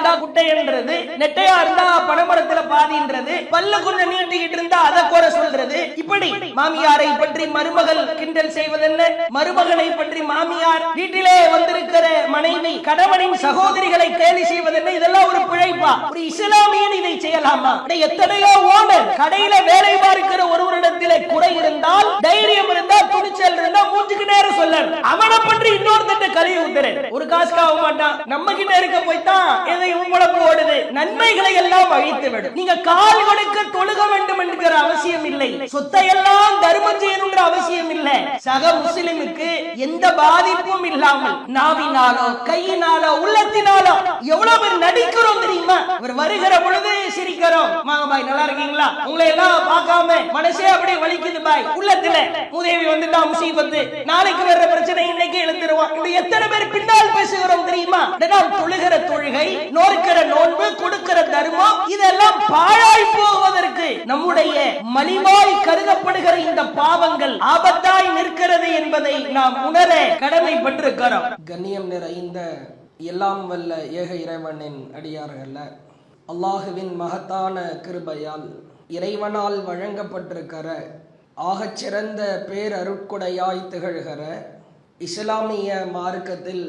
இருந்தா குட்டைன்றது, நெட்டையா இருந்தா பனைமரத்துல பாதின்றது, பல்ல கொஞ்சம் நீட்டிக்கிட்டு இருந்தா அதை குறை சொல்றது. இப்படி மாமியாரை பற்றி மருமகள் கிண்டல் செய்வதென்ன, மருமகனை பற்றி மாமியார், வீட்டிலே வந்திருக்கிற மனைவி கணவனின் சகோதரிகளை கேலி செய்வதென்ன, இதெல்லாம் ஒரு பிழைப்பா? ஒரு இஸ்லாமியன் இதை செய்யலாமா? எத்தனையோ ஓனர் கடையில வேலை பார்க்கிற ஒருவரிடத்திலே குறை இருந்தால், தைரியம் இருந்தால், துணிச்சல் இருந்தால் மூஞ்சுக்கு நேரம் சொல்லணும். அவனை பற்றி இன்னொருத்தட்ட கழுவி ஊத்துறேன், ஒரு காசுக்கு ஆக மாட்டான். நம்ம கிட்ட இருக்க போய்தான் எதையும் முழப்பு ஓடுது. நன்மைகளை எல்லாம் அழித்து விடும். நீங்க கால் கொடுக்க தொழுக வேண்டும் என்கிற அவசியம் இல்லை, சொத்தை எல்லாம் தர்மம் செய்யணுங்கிற அவசியம் இல்லை. சக முஸ்லிமுக்கு எந்த பாதிப்பும் இல்லாமல் நாவினாலோ கையினாலோ உள்ளத்தினாலோ எவ்வளவு பேர் நடிக்கிறோம் தெரியுமா? ஒரு வருகிற பொழுது சிரிக்கிறோம், வாங்க பாய் நல்லா இருக்கீங்களா, உங்களை எல்லாம் பார்க்காம மனசே அப்படியே வலிக்குது பாய், உள்ளத்துல உதவி வந்துட்டா முசீபத்து, நாளைக்கு வர்ற பிரச்சனை இன்னைக்கு எழுந்துருவான். இப்படி எத்தனை பேர் பின்னால் பேசுகிறோம் தெரியுமா? தொழுகிற தொழுகை, நோக்கிற நோன்பு, கொடுக்கிற தர்மம், இதெல்லாம் பாழாய் போவதற்கு நம்முடைய மலிவாய் கருதப்படுகிற இந்த பாவங்கள் ஆபத்தாய் நிற்கிறது என்பதை நாம் உணர கடமைப்பட்டிருக்கிறோம். கண்ணியம் நிறைந்த எல்லாம் வல்ல ஏக இறைவனின் அடியார்கள, அல்லாஹுவின் மகத்தான கிருபையால் இறைவனால் வழங்கப்பட்டிருக்கிற ஆகச்சிறந்த பேரருட்கொடையாய் திகழ்கிற இஸ்லாமிய மார்க்கத்தில்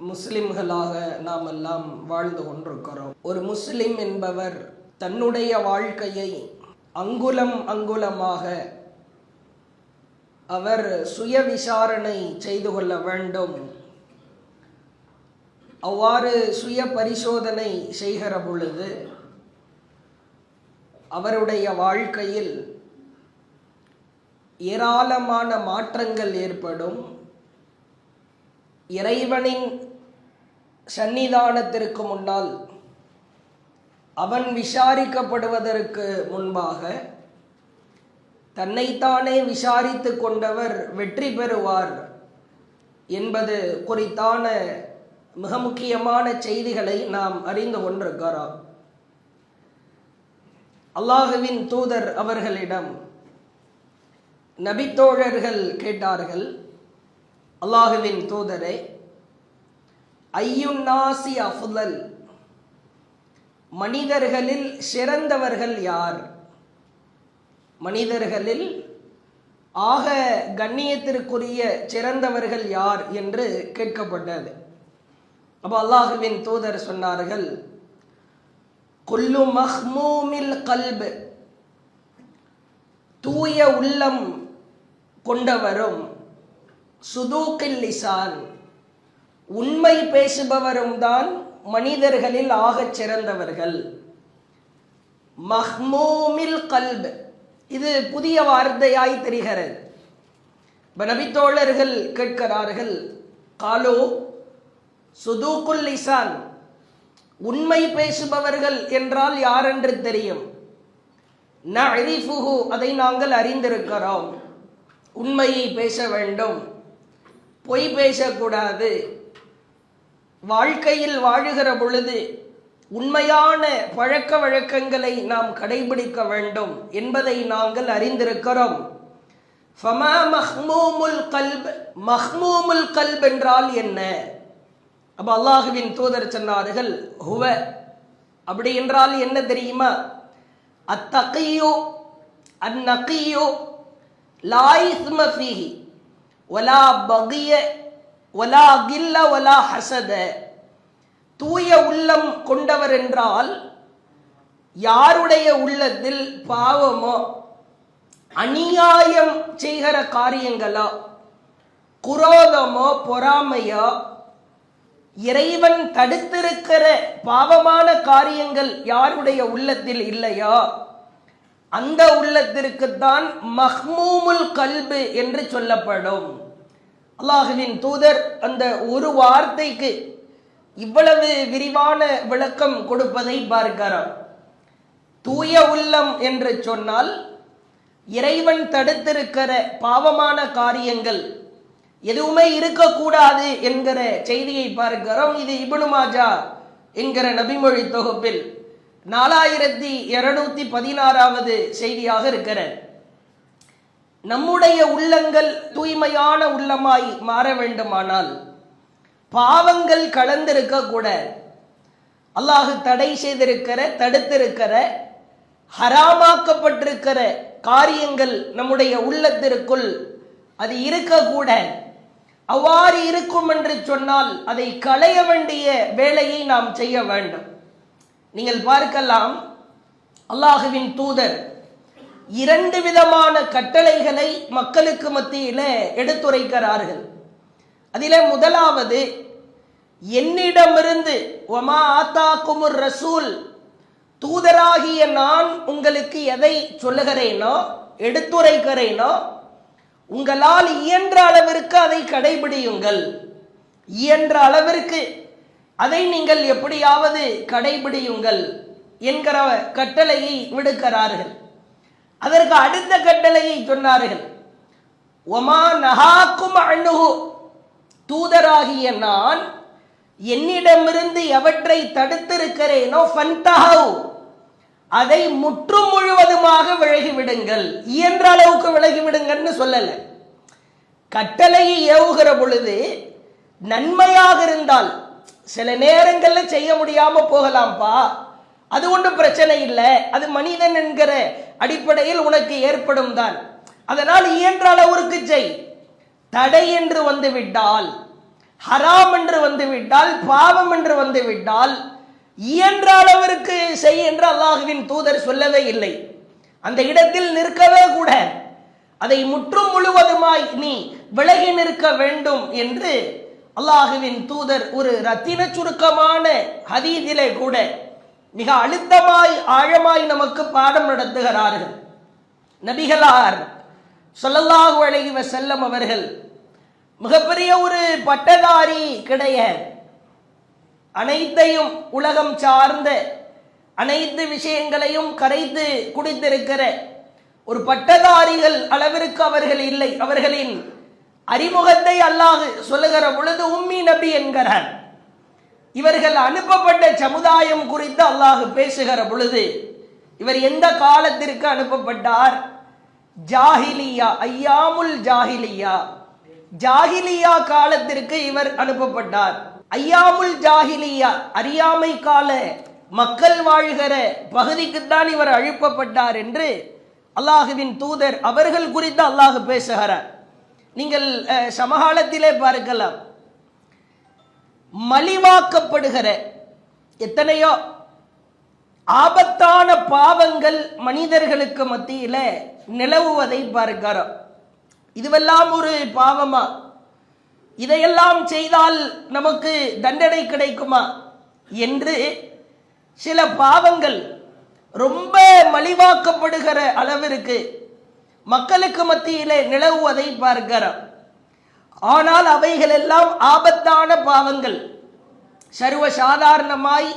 முஸ்லிம்களாக நாம் எல்லாம் வாழ்ந்து கொண்டிருக்கிறோம். ஒரு முஸ்லிம் என்பவர் தன்னுடைய வாழ்க்கையை அங்குலம் அங்குலமாக அவர் சுய விசாரணை செய்து கொள்ள வேண்டும். அவ்வாறு சுய பரிசோதனை செய்கிற பொழுது அவருடைய வாழ்க்கையில் ஏராளமான மாற்றங்கள் ஏற்படும். இறைவனின் சன்னிதானத்திற்கு முன்னால் அவன் விசாரிக்கப்படுவதற்கு முன்பாக தன்னைத்தானே விசாரித்து கொண்டவர் வெற்றி பெறுவார் என்பது குறித்தான மிக முக்கியமான செய்திகளை நாம் அறிந்து கொண்டிருக்கிறோம். அல்லாஹுவின் தூதர் அவர்களிடம் நபித்தோழர்கள் கேட்டார்கள், அல்லாஹுவின் தூதரே, ஐயுன்னாசி அஃதல், மனிதர்களில் சிறந்தவர்கள் யார்? மனிதர்களில் ஆக கண்ணியத்திற்குரிய சிறந்தவர்கள் யார் என்று கேட்கப்பட்டது. அப்போ அல்லாஹுவின் தூதர் சொன்னார்கள், குல்லு மஹ்மூமில் கல்ப், தூய உள்ளம் கொண்டவரும், சுதூக்கில் லிசான், உண்மை பேசுபவரும் தான் மனிதர்களில் ஆகச் சிறந்தவர்கள். மஹ்மூமில் கல்ப், இது புதிய வார்த்தையாய் தெரிகிறது. நபித்தோழர்கள் கேட்கிறார்கள், காலோ சுதூக்குல் லிசான், உண்மை பேசுபவர்கள் என்றால் யார் என்று தெரியும். நஅரிஃபுஹு, அதை நாங்கள் அறிந்திருக்கிறோம். உண்மையை பேச வேண்டும், பொய் பேசக்கூடாது, வாழ்க்கையில் வாழுகிற பொழுது உண்மையான பழக்க வழக்கங்களை நாம் கடைபிடிக்க வேண்டும் என்பதை நாங்கள் அறிந்திருக்கிறோம். ஃபமா மஹ்மூமுல் கல்ப், மஹ்மூமுல் கல்ப் என்றால் என்ன? அப்ப அல்லாஹுவின் தூதர் சொன்னார்கள், ஹுவ, அப்படி என்றால் என்ன தெரியுமா? அத்தகியு அந்நகியு லா இஸ்ம ஃபீஹி வலா பகிய வலா கில்ல வலா ஹஸத. தூய உள்ளம் கொண்டவர் என்றால் யாருடைய உள்ளத்தில் பாவமோ, அநியாயம் செய்கிற காரியங்களோ, குரோதமோ, பொறாமையோ, இறைவன் தடுத்திருக்கிற பாவமான காரியங்கள் யாருடைய உள்ளத்தில் இல்லையோ அந்த உள்ளத்திற்குத்தான் மஹ்மூமுல் கல்பு என்று சொல்லப்படும். அல்லாஹுவின் தூதர் அந்த ஒரு வார்த்தைக்கு இவ்வளவு விரிவான விளக்கம் கொடுப்பதை பார்க்கிறோம். தூய உள்ளம் என்று சொன்னால் இறைவன் தடுத்திருக்கிற பாவமான காரியங்கள் எதுவுமே இருக்கக்கூடாது என்கிற செய்தியை பார்க்கிறோம். இது இப்னு மாஜா என்கிற நபிமொழி தொகுப்பில் 4216வது செய்தியாக இருக்கிறது. நம்முடைய உள்ளங்கள் தூய்மையான உள்ளமாய் மாற வேண்டுமானால் பாவங்கள் கலந்திருக்க கூட, அல்லாஹ் தடை செய்திருக்கிற, தடுத்திருக்கிற, ஹராமாக்கப்பட்டிருக்கிற காரியங்கள் நம்முடைய உள்ளத்திற்குள் அது இருக்கக்கூட, அவ்வாறு இருக்கும் என்று சொன்னால் அதை களைய வேண்டிய வேலையை நாம் செய்ய வேண்டும். நீங்கள் பார்க்கலாம், அல்லாஹுவின் தூதர் 2 விதமான கட்டளைகளை மக்களுக்கு மத்தியில எடுத்துரைக்கிறார்கள். அதிலே முதலாவது, என்னிடமிருந்து வமா ஆத்தாக்குமுர் ரசூல், தூதராகிய நான் உங்களுக்கு எதை சொல்லுகிறேனோ எடுத்துரைக்கிறேனோ உங்களால் இயன்ற அளவிற்கு அதை கடைபிடியுங்கள். இயன்ற அளவிற்கு அதை நீங்கள் எப்படியாவது கடைபிடியுங்கள் என்கிற கட்டளையை விடுக்கிறார்கள். அதற்கு அடுத்த கட்டளையை சொன்னார்கள், ஒமா நஹாக்கும் அன்ஹு, தூதராகிய நான் என்னிடமிருந்து எவற்றை தடுத்திருக்கிறேனோ ஃபன்தஹு, அதை முற்றும் முழுவதுமாக விலகிவிடுங்கள். இயன்ற அளவுக்கு விலகிவிடுங்கன்னு சொல்லல. கட்டளையை ஏவுகிற பொழுது நன்மையாக இருந்தால் சில நேரங்கள்ல செய்ய முடியாம போகலாம்ப்பா, அது ஒன்றும் பிரச்சனை இல்லை, அது மனிதன் என்கிற அடிப்படையில் உனக்கு ஏற்படும் தான், அதனால் இயன்ற அளவிற்கு செய். தடை என்று வந்து விட்டால், ஹராம் என்று வந்து விட்டால், பாவம் என்று வந்து விட்டால் இயன்ற அளவிற்கு செய் என்று அல்லாஹுவின் தூதர் சொல்லவே இல்லை. அந்த இடத்தில் நிற்கவே கூட, அதை முற்றும் முழுவதுமாய் நீ விலகி நிற்க வேண்டும் என்று அல்லாஹுவின் தூதர் ஒரு ரத்தின சுருக்கமான ஹதீஸிலே கூட மிக அழுத்தமாய் ஆழமாய் நமக்கு பாடம் நடத்துகிறார்கள். நபிகளார் ஸல்லல்லாஹு அலைஹி வஸல்லம் அவர்கள் மிகப்பெரிய ஒரு பட்டதாரி கிடையாது. அனைத்தையும் உலகம் சார்ந்த அனைத்து விஷயங்களையும் கரைத்து குடித்திருக்கிற ஒரு பட்டதாரிகள் அளவிற்கு அவர்கள் இல்லை. அவர்களின் அறிமுகத்தை அல்லாஹ் சொல்லுகிற பொழுது உம்மி நபி என்கிறார். இவர்கள் அனுப்பப்பட்ட சமுதாயம் குறித்து அல்லாஹ் பேசுகிற பொழுது, இவர் எந்த காலத்திற்கு அனுப்பப்பட்டார்? ஜாஹிலியா, ஐயாமுல் ஜாஹிலியா, ஜாஹிலியா காலத்திற்கு இவர் அனுப்பப்பட்டார். ஐயாமுல் ஜாஹிலியா, அறியாமை கால மக்கள் வாழ்கிற பகுதிக்குத்தான் இவர் அனுப்பப்பட்டார் என்று அல்லாஹுவின் தூதர் அவர்கள் குறித்து அல்லாஹ் பேசுகிறார். நீங்கள் சமகாலத்திலே பார்க்கலாம், மலிவாக்கப்படுகிற எத்தனையோ ஆபத்தான பாவங்கள் மனிதர்களுக்கு மத்தியில நிலவுவதை பார்க்கிறோம். இதுவெல்லாம் ஒரு பாவமா? இதையெல்லாம் செய்தால் நமக்கு தண்டனை கிடைக்குமா என்று சில பாவங்கள் ரொம்ப மலிவாக்கப்படுகிற அளவிற்கு மக்களுக்கு மத்தியிலே நிலவுவதை பார்க்கிறோம். ஆனால் அவைகள் எல்லாம் ஆபத்தான பாவங்கள். சர்வ சாதாரணமாய்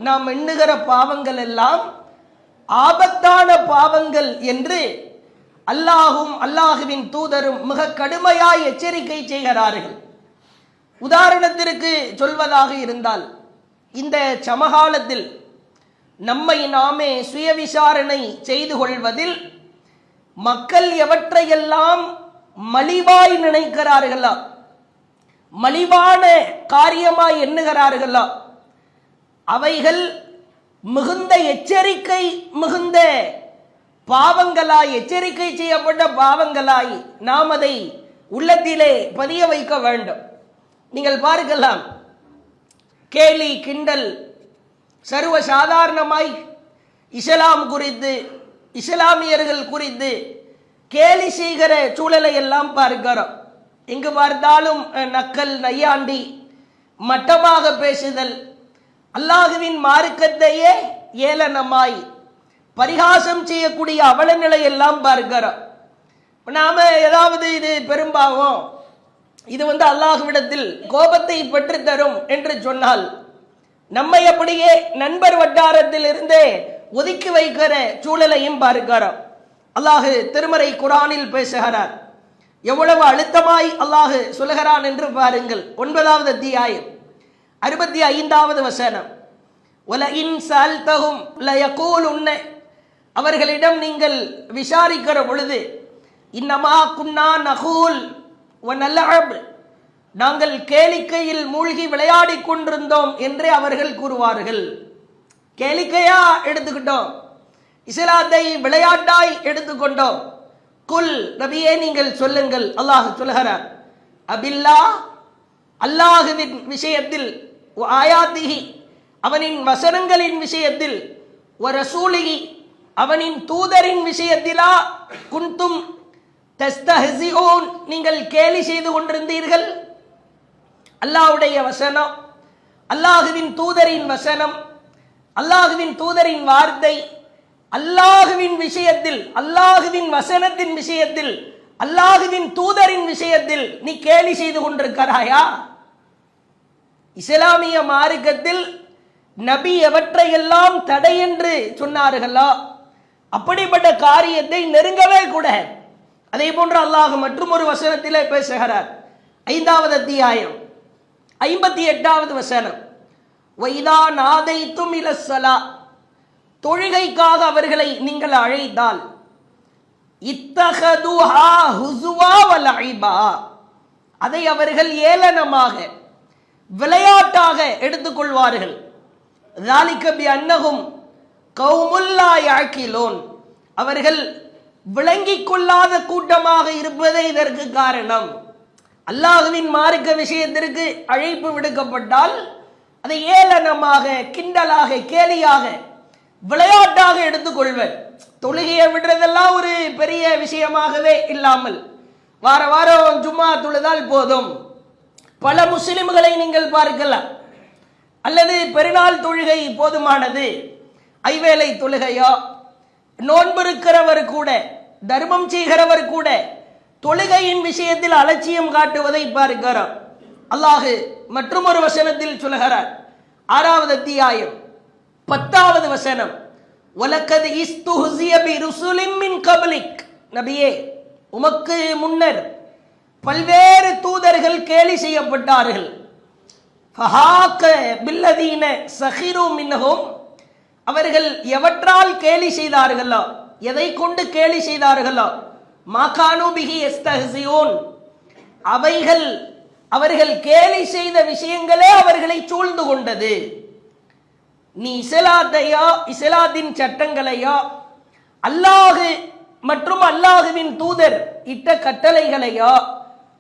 நாம் எண்ணுகிற பாவங்கள் எல்லாம் ஆபத்தான பாவங்கள் என்று அல்லாஹும் அல்லாஹுவின் தூதரும் மிக கடுமையாய் எச்சரிக்கை செய்கிறார்கள். உதாரணத்திற்கு சொல்வதாக இருந்தால், இந்த சமகாலத்தில் நம்மை நாமே சுய விசாரணை செய்து கொள்வதில் மக்கள் எவற்றையெல்லாம் மலிவாய் நினைக்கிறார்களோ, மலிவான காரியமாய் எண்ணுகிறார்களோ, அவைகள் மிகுந்த எச்சரிக்கை மிகுந்த பாவங்களாய், எச்சரிக்கை செய்யப்பட்ட பாவங்களாய் நாம் அதை உள்ளத்திலே பதிய வைக்க வேண்டும். நீங்கள் பார்க்கலாம், கேலி கிண்டல் சர்வ சாதாரணமாய் இஸ்லாம் குறித்து, இஸ்லாமியர்கள் குறித்து கேலி செய்கிற சூழலை எல்லாம் பார்க்கிறோம். எங்கு பார்த்தாலும் நக்கல், நையாண்டி, மட்டமாக பேசுதல், அல்லாஹுவின் மார்க்கத்தையே ஏளனமாய் பரிகாசம் செய்யக்கூடிய அவல நிலை எல்லாம் பார்க்கிறோம். நாம ஏதாவது இது பெரும்பாவம், இது அல்லாஹ்விடத்தில் கோபத்தை பெற்று தரும் என்று சொன்னால் நம்மை அப்படியே நண்பர் வட்டாரத்தில் இருந்தே ஒதுக்கி வைக்கிற சூழலையும் பார்க்கிறோம். அல்லாஹ் திருமறை குர்ஆனில் பேசுகிறார். எவ்வளவு அழுத்தமாய் அல்லாஹ் சொல்லுகிறான் என்று பாருங்கள். 9வது அத்தியாயம் 65வது வசனம். வலஇன் சஅல்தஹும் லயகூலுன்ன, அவர்களிடம் நீங்கள் விசாரிக்கிற பொழுது, இன்னமா குன்னா நகூல் வ நல்அப், நாங்கள் கேளிக்கையில் மூழ்கி விளையாடி கொண்டிருந்தோம் என்று அவர்கள் கூறுவார்கள். கேளிக்கையா எடுத்துக்கிட்டோம், இஸ்லாத்தை விளையாட்டாய் எடுத்துக்கொண்டோம். குல் நபியே நீங்கள் சொல்லுங்கள், அல்லாஹ் சொல்கிறார், அபில்லா அல்லாஹுவின் விஷயத்தில், ஆயாத்திஹி அவனின் வசனங்களின் விஷயத்தில், ரசூலிஹி அவனின் தூதரின் விஷயத்திலா குன்தும் தஸ்தஹ்சிஊன் நீங்கள் கேலி செய்து கொண்டிருந்தீர்கள். அல்லாஹ்வுடைய வசனம், அல்லாஹுவின் தூதரின் வசனம், அல்லாஹுவின் தூதரின் வார்த்தை, அல்லாஹுவின் விஷயத்தில், அல்லாஹுவின் வசனத்தின் விஷயத்தில், அல்லாஹுவின் தூதரின் விஷயத்தில் நீ கேலி செய்து கொண்டிருக்கிறாயா? இஸ்லாமிய மார்க்கத்தில் நபி எவற்றையெல்லாம் தடை என்று சொன்னார்களோ அப்படிப்பட்ட காரியத்தை நெருங்கவே கூட. அதே போன்று அல்லாஹ் மற்றும் ஒரு வசனத்திலே பேசுகிறார். 5வது அத்தியாயம் 58வது வசனம், வைதா நாதைத்தும் இலஸ்ஸலா தொழுகைக்காக அவர்களை நீங்கள் அழைத்தால், இத்தஹதுஹா ஹுசுவா வலஇபா அதை அவர்கள் ஏளனமாக விளையாட்டாக எடுத்துக்கொள்வார்கள். ذَلِكَ بِأَنَّهُمْ قَوْمٌ لَا يَعْقِلُونَ அவர்கள் விளங்கிக் கொள்ளாத கூட்டமாக இருப்பதே இதற்கு காரணம். அல்லாஹ்வின் மார்க்க விஷயத்திற்கு அழைப்பு விடுக்கப்பட்டால் அதை ஏளனமாக, கிண்டலாக, கேலியாக, விளையாட்டாக எடுத்துக்கொள்வர். தொழுகையை விடுறதெல்லாம் ஒரு பெரிய விஷயமாகவே இல்லாமல் வார வாரம் ஜும்மா தொழுதால் போதும். பல முஸ்லிம்களை நீங்கள் பார்க்கலாம். அல்லது பெருநாள் தொழுகை போதுமானது, ஐவேளை தொழுகையோ, நோன்பு இருக்கிறவர் கூட, தர்மம் செய்கிறவர் கூட தொழுகையின் விஷயத்தில் அலட்சியம் காட்டுவதை பார்க்கிறோம். அல்லாஹ் மற்றும் ஒரு வசனத்தில் சொல்கிறார். 6வது அத்தியாயம் 10வது வசனம், வலக்கத் இஸ்துஹ்ஸிய பிருசுலின் மின் கப்லிக் நபியே உமக்கு முன்னர் பல்வேறு தூதர்கள் கேலி செய்யப்பட்டார்கள். ஃபஹாக பில்லதீன ஸகிரு மின்ஹும் அவர்கள் எவற்றால் கேலி செய்தார்களோ, எதை கொண்டு கேலி செய்தார்களோ, மாகானு பிஹி யஸ்தஹ்ஸியூன் அவைகள் அவர்கள் கேலி செய்த விஷயங்களே அவர்களை சூழ்ந்து கொண்டது. நீ இஸ்லாத்தையோ, இஸ்லாத்தின் சட்டங்களையோ, அல்லாஹ் மற்றும் அல்லாஹுவின் தூதர் இட்ட கட்டளைகளையோ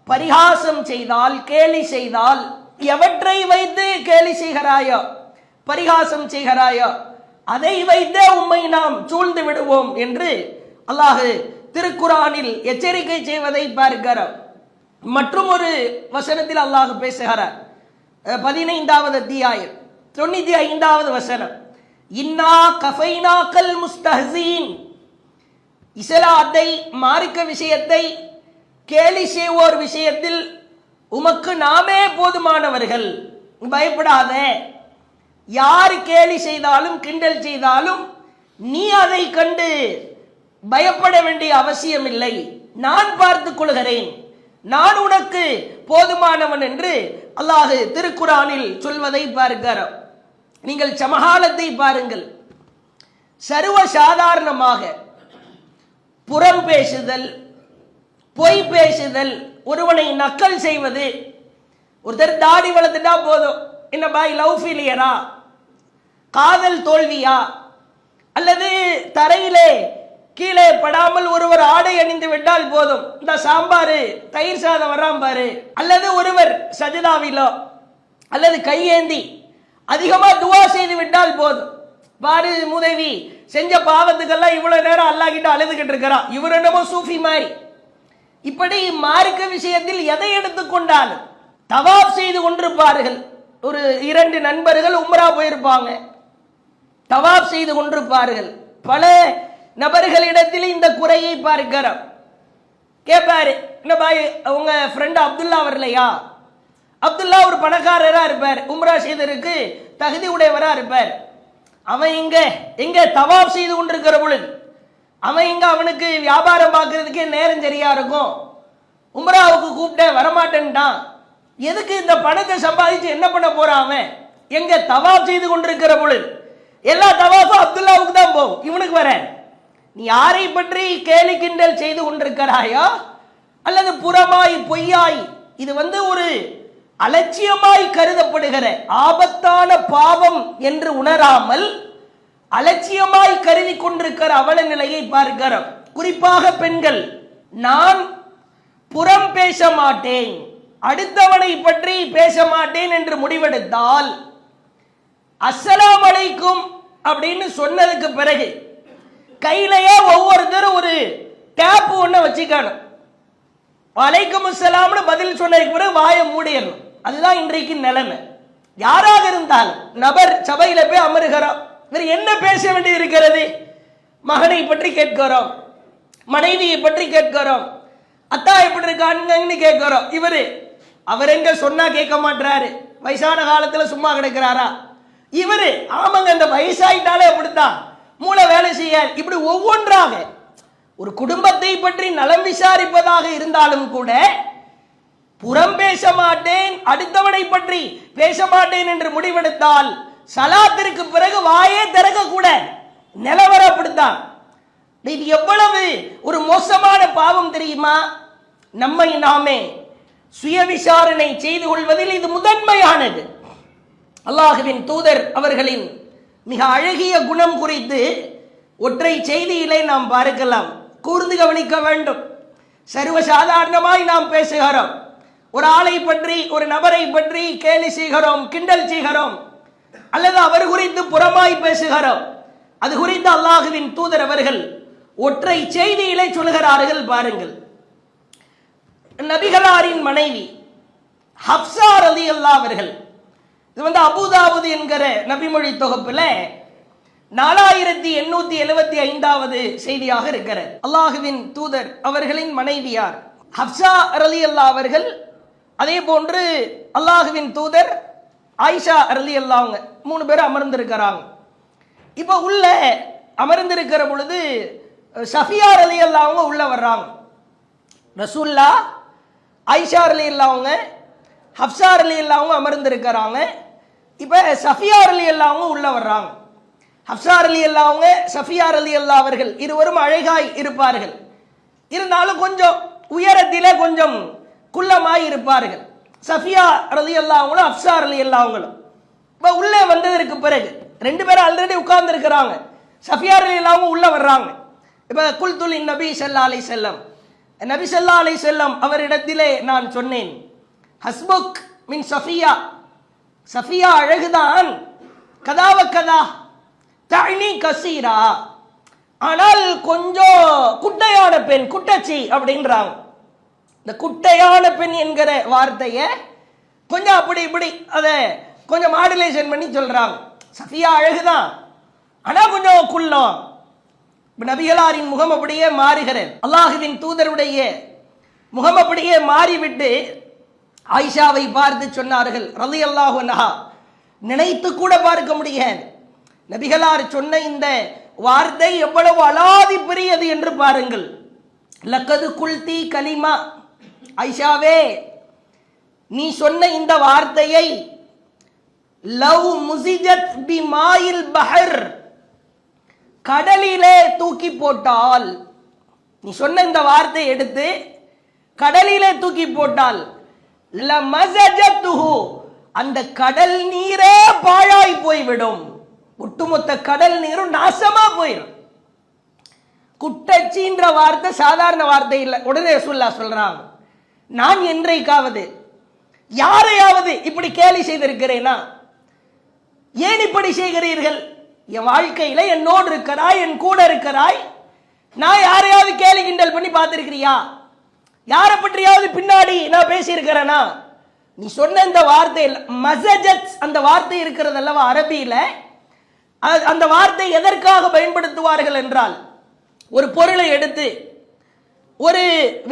பரிகாசம் செய்தால், கேலி செய்தால், எவற்றை வைத்து கேலி செய்கிறாயோ, பரிகாசம் செய்கிறாயோ, அதை வைத்தே உம்மை நாம் சூழ்ந்து விடுவோம் என்று அல்லாஹ் திருக்குரானில் எச்சரிக்கை செய்வதை பார்க்கிறோம். மற்றும் ஒரு வசனத்தில் அல்லாஹ் பேசுகிறார். 15வது அத்தியாயம் 95வது வசனம், இன்னா கஃபைனாக்கல் முஸ்தஹ்ஸீன் இஸ்லாத்தை, மார்க்க விஷயத்தை கேலி செய்வோர் விஷயத்தில் உமக்கு நாமே போதுமானவர்கள், பயப்படாத. யார் கேலி செய்தாலும் கிண்டல் செய்தாலும் நீ அதை கண்டு பயப்பட வேண்டிய அவசியம் இல்லை, நான் பார்த்துக் கொள்கிறேன், நான் உனக்கு போதுமானவன் என்று அல்லாஹ் திருக்குரானில் சொல்வதை பார்க்கிறோம். நீங்கள் சமகாலத்தை பாருங்கள். சர்வ சாதாரணமாக புறம் பேசுதல், பொய் பேசுதல், ஒருவனை நக்கல் செய்வது. ஒருத்தர் தாடி வளர்த்துட்டா போதும், என்ன பாய் லவ் ஃபெயிலியரா, காதல் தோல்வியா, அல்லது தரையிலே கீழே படாமல் ஒருவர் ஆடை அணிந்து விட்டால் போதும், இந்த சாம்பாரு தயிர் சாதம் வராம பாரு, அல்லது ஒருவர் சஜிதாவிலோ அல்லது கையேந்தி அதிகமா துவா செய்து விட்டால் போதும், பாரு முதவி செஞ்ச பாவத்துக்கெல்லாம் இவ்வளவு நேரம் அல்லாஹ் கிட்ட அழுதுகிட்டு இருக்கிறான், இவர் என்னமோ சூஃபி மாதிரி. இப்படி மார்க்க விஷயத்தில் எதை எடுத்துக்கொண்டாலும் தவாப் செய்து கொண்டிருப்பார்கள். ஒரு 2 நண்பர்கள் உம்ரா போயிருப்பாங்க, தவாப் செய்து கொண்டிருப்பார்கள். பல நபர்களிடத்தில் இந்த குறையை பார்க்கிறோம். கேட்பாரு, என்ன பாய் உங்க ஃப்ரெண்ட் அப்துல்லா வரலையா? அப்துல்லா ஒரு பணக்காரரா இருப்பார், உம்ரா செய்ததற்கு தகுதி உடையவரா இருப்பார். அவன் எங்க தவாப் செய்து கொண்டிருக்கிற பொழுது அவன் அவனுக்கு வியாபாரம் பார்க்கறதுக்கே நேரம் சரியா இருக்கும், உம்ராவுக்கு கூப்பிட்ட வரமாட்டேன்ட்டான். எதுக்கு இந்த பணத்தை சம்பாதிச்சு என்ன பண்ண போறான் அவன்? எங்க தவாப் செய்து கொண்டிருக்கிற பொழுது எல்லா தவாஃபும் அப்துல்லாவுக்கு தான் போகும், இவனுக்கு வர. நீ யாரை பற்றி கேலி கிண்டல் செய்து கொண்டிருக்கிறாயோ அல்லது புறமாய் பொய்யாய், இது ஒரு அலட்சியமாய் கருதப்படுகிற ஆபத்தான பாவம் என்று உணராமல் அலட்சியமாய் கருதி கொண்டிருக்கிற அவல நிலையை பார்க்கிறோம். குறிப்பாக பெண்கள், நான் புறம் பேச மாட்டேன், அடுத்தவனை பற்றி பேச மாட்டேன் என்று முடிவெடுத்தால் அஸ்ஸலாமு அலைக்கும் அப்படின்னு சொன்னதுக்கு பிறகு கையிலேயே ஒவ்வொருத்தரும் ஒரு டேப் ஒண்ணு வச்சுக்கணும். வலைக்கும் அஸ்ஸலாம்னு பதில் சொன்னதுக்கு பிறகு வாயை மூடிடணும். அதுதான் இன்றைக்கு நிலைமை. யாராக இருந்தாலும் நபர் சபையில போய் அமருகிறோம், வேறு என்ன பேச வேண்டி இருக்கிறது? மகனை பற்றி கேட்கிறோம், மனைவியை பற்றி கேட்கிறோம், அத்தா எப்படி இருக்கான்னு கேட்கிறோம். அவர் எங்க சொன்னா கேட்க மாட்டாரு, வயசான காலத்துல சும்மா கிடக்கிறாரா? ஆமாங்க, அந்த வயசாயிட்டாலே அப்படித்தான், மூளை வேலை செய்ய. இப்படி ஒவ்வொன்றாக ஒரு குடும்பத்தை பற்றி நலம் விசாரிப்பதாக இருந்தாலும் கூட புறம் பேச மாட்டேன், அடுத்தவனை பற்றி பேச மாட்டேன் என்று முடிவெடுத்தால் சலாத்திற்கு பிறகு வாயே திறக்க கூட நிலவரம் அப்படித்தான். இது எவ்வளவு ஒரு மோசமான பாவம் தெரியுமா? நம்மை நாமே சுய விசாரணை செய்து கொள்வதில் இது முதன்மையானது. அல்லாஹ்வின் தூதர் அவர்களின் மிக அழகிய குணம் குறித்து ஒற்றை செய்தியிலே நாம் பார்க்கலாம். கூர்ந்து கவனிக்க வேண்டும். சர்வசாதாரணமாய் நாம் பேசுகிறோம், ஒரு ஆளை பற்றி, ஒரு நபரை பற்றி கேலி செய்கிறோம், கிண்டல் செய்கிறோம், அல்லது அவர் குறித்து புறமாய் பேசுகிறோம். அது குறித்து அல்லாஹ்வின் தூதர் அவர்கள் ஒற்றை செய்தியிலே சொல்கிறார்கள். பாருங்கள், நபிகளாரின் மனைவி ஹப்ஸா ரலியல்லாஹு அவர்கள், இது அபூதாவுது என்கிற நபிமொழி தொகுப்புல 4875வது செய்தியாக இருக்கிறது. அல்லாஹுவின் தூதர் அவர்களின் மனைவியார் ஹப்ஸா ரலியல்லாஹு அவர்கள், அதே போன்று அல்லாஹுவின் தூதர் ஆயிஷா ரலியல்லாஹு அவங்க 3 பேர் அமர்ந்திருக்கிறாங்க. இப்ப உள்ள அமர்ந்திருக்கிற பொழுது சஃபியா ரலியல்லாஹு அவங்க உள்ள வர்றாங்க. ரசூல்லா, ஆயிஷா ரலியல்லாஹு அவங்க, ஹப்ஸா ரலியல்லாஹு அவங்க அமர்ந்திருக்கிறாங்க. இப்ப சஃபியா ரலியல்லாஹு அவங்க உள்ள வர்றாங்க. ஹப்ஸா ரலியல்லாஹு அவங்க, சஃபியா ரலியல்லாஹு அவர்கள் இருவரும் அழகாய் இருப்பார்கள், இருந்தாலும் கொஞ்சம் உயரத்திலே கொஞ்சம் குள்ளமாய் இருப்பார்கள். சஃபியா ரலியல்லாஹு அவங்களும் ஹப்ஸா ரலியல்லாஹு அவங்களும் இப்ப உள்ளே வந்ததற்கு பிறகு 2 பேரும் ஆல்ரெடி உட்கார்ந்து இருக்கிறாங்க. சஃபியா ரலியல்லாஹு அவங்க உள்ள வர்றாங்க. இப்ப குல்துல் நபி ஸல்லல்லாஹு அலைஹி வஸல்லம், நபி ஸல்லல்லாஹு அலைஹி வஸல்லம் அவரிடத்திலே நான் சொன்னேன், ஹஸ்புக் மின் சஃபியா, சஃபியா அழகுதான், கதாவ கதா தனி கசீரா, ஆனால் கொஞ்சம் குட்டையான பெண், குட்டச்சி அப்படின்றாங்க. இந்த குட்டையான பெண் என்கிற வார்த்தையை கொஞ்சம் அப்படி இப்படி அதை கொஞ்சம் மாடுலேஷன் பண்ணி சொல்றாங்க. சஃபியா அழகுதான், ஆனா கொஞ்சம் குள்ளம். நபிகளாரின் முகம் அப்படியே மாறுகிறது. அல்லாஹுவின் தூதருடைய முகம் அப்படியே மாறிவிட்டு ஆயிஷாவை பார்த்து சொன்னார்கள் ரலியல்லாஹு அன்ஹா, நினைத்து கூட பார்க்க முடியாது நபிகளார் சொன்ன இந்த வார்த்தை எவ்வளவு அலாதி பெரியது என்று பாருங்கள். லக்கது குல்தி கலிமா, ஆயிஷாவே நீ சொன்ன இந்த வார்த்தையை லவ் முசிஜத் பி மாயில் பஹர், கடலிலே தூக்கி போட்டால், நீ சொன்ன இந்த வார்த்தையை எடுத்து கடலிலே தூக்கி போட்டால் லமஸஜத்துஹு, அந்த கடல் நீரே பாழாய் போய்விடும், ஒட்டுமொத்த கடல் நீரும் நாசமா போயிடும். குட்டச்சின்ற வார்த்தை சாதாரண வார்த்தை இல்லை. உடனே ரசூலுல்லாஹ் சொல்றாங்க, நான் என்றைக்காவது யாரையாவது இப்படி கேலி செய்திருக்கிறேனா? ஏன் இப்படி செய்கிறீர்கள்? என் வாழ்க்கையில என்னோடு இருக்கிறாய், என் கூட இருக்கிறாய், நான் யாரையாவது கேலி கிண்டல் பண்ணி பார்த்திருக்கிறியா? யாரை பற்றியாவது பின்னாடி நான் பேசியிருக்கிறேனா? நீ சொன்ன இந்த வார்த்தை மஸஜத், அந்த வார்த்தை இருக்கிறது அல்லவா அரபியில, அந்த வார்த்தை எதற்காக பயன்படுத்துவார்கள் என்றால், ஒரு பொருளை எடுத்து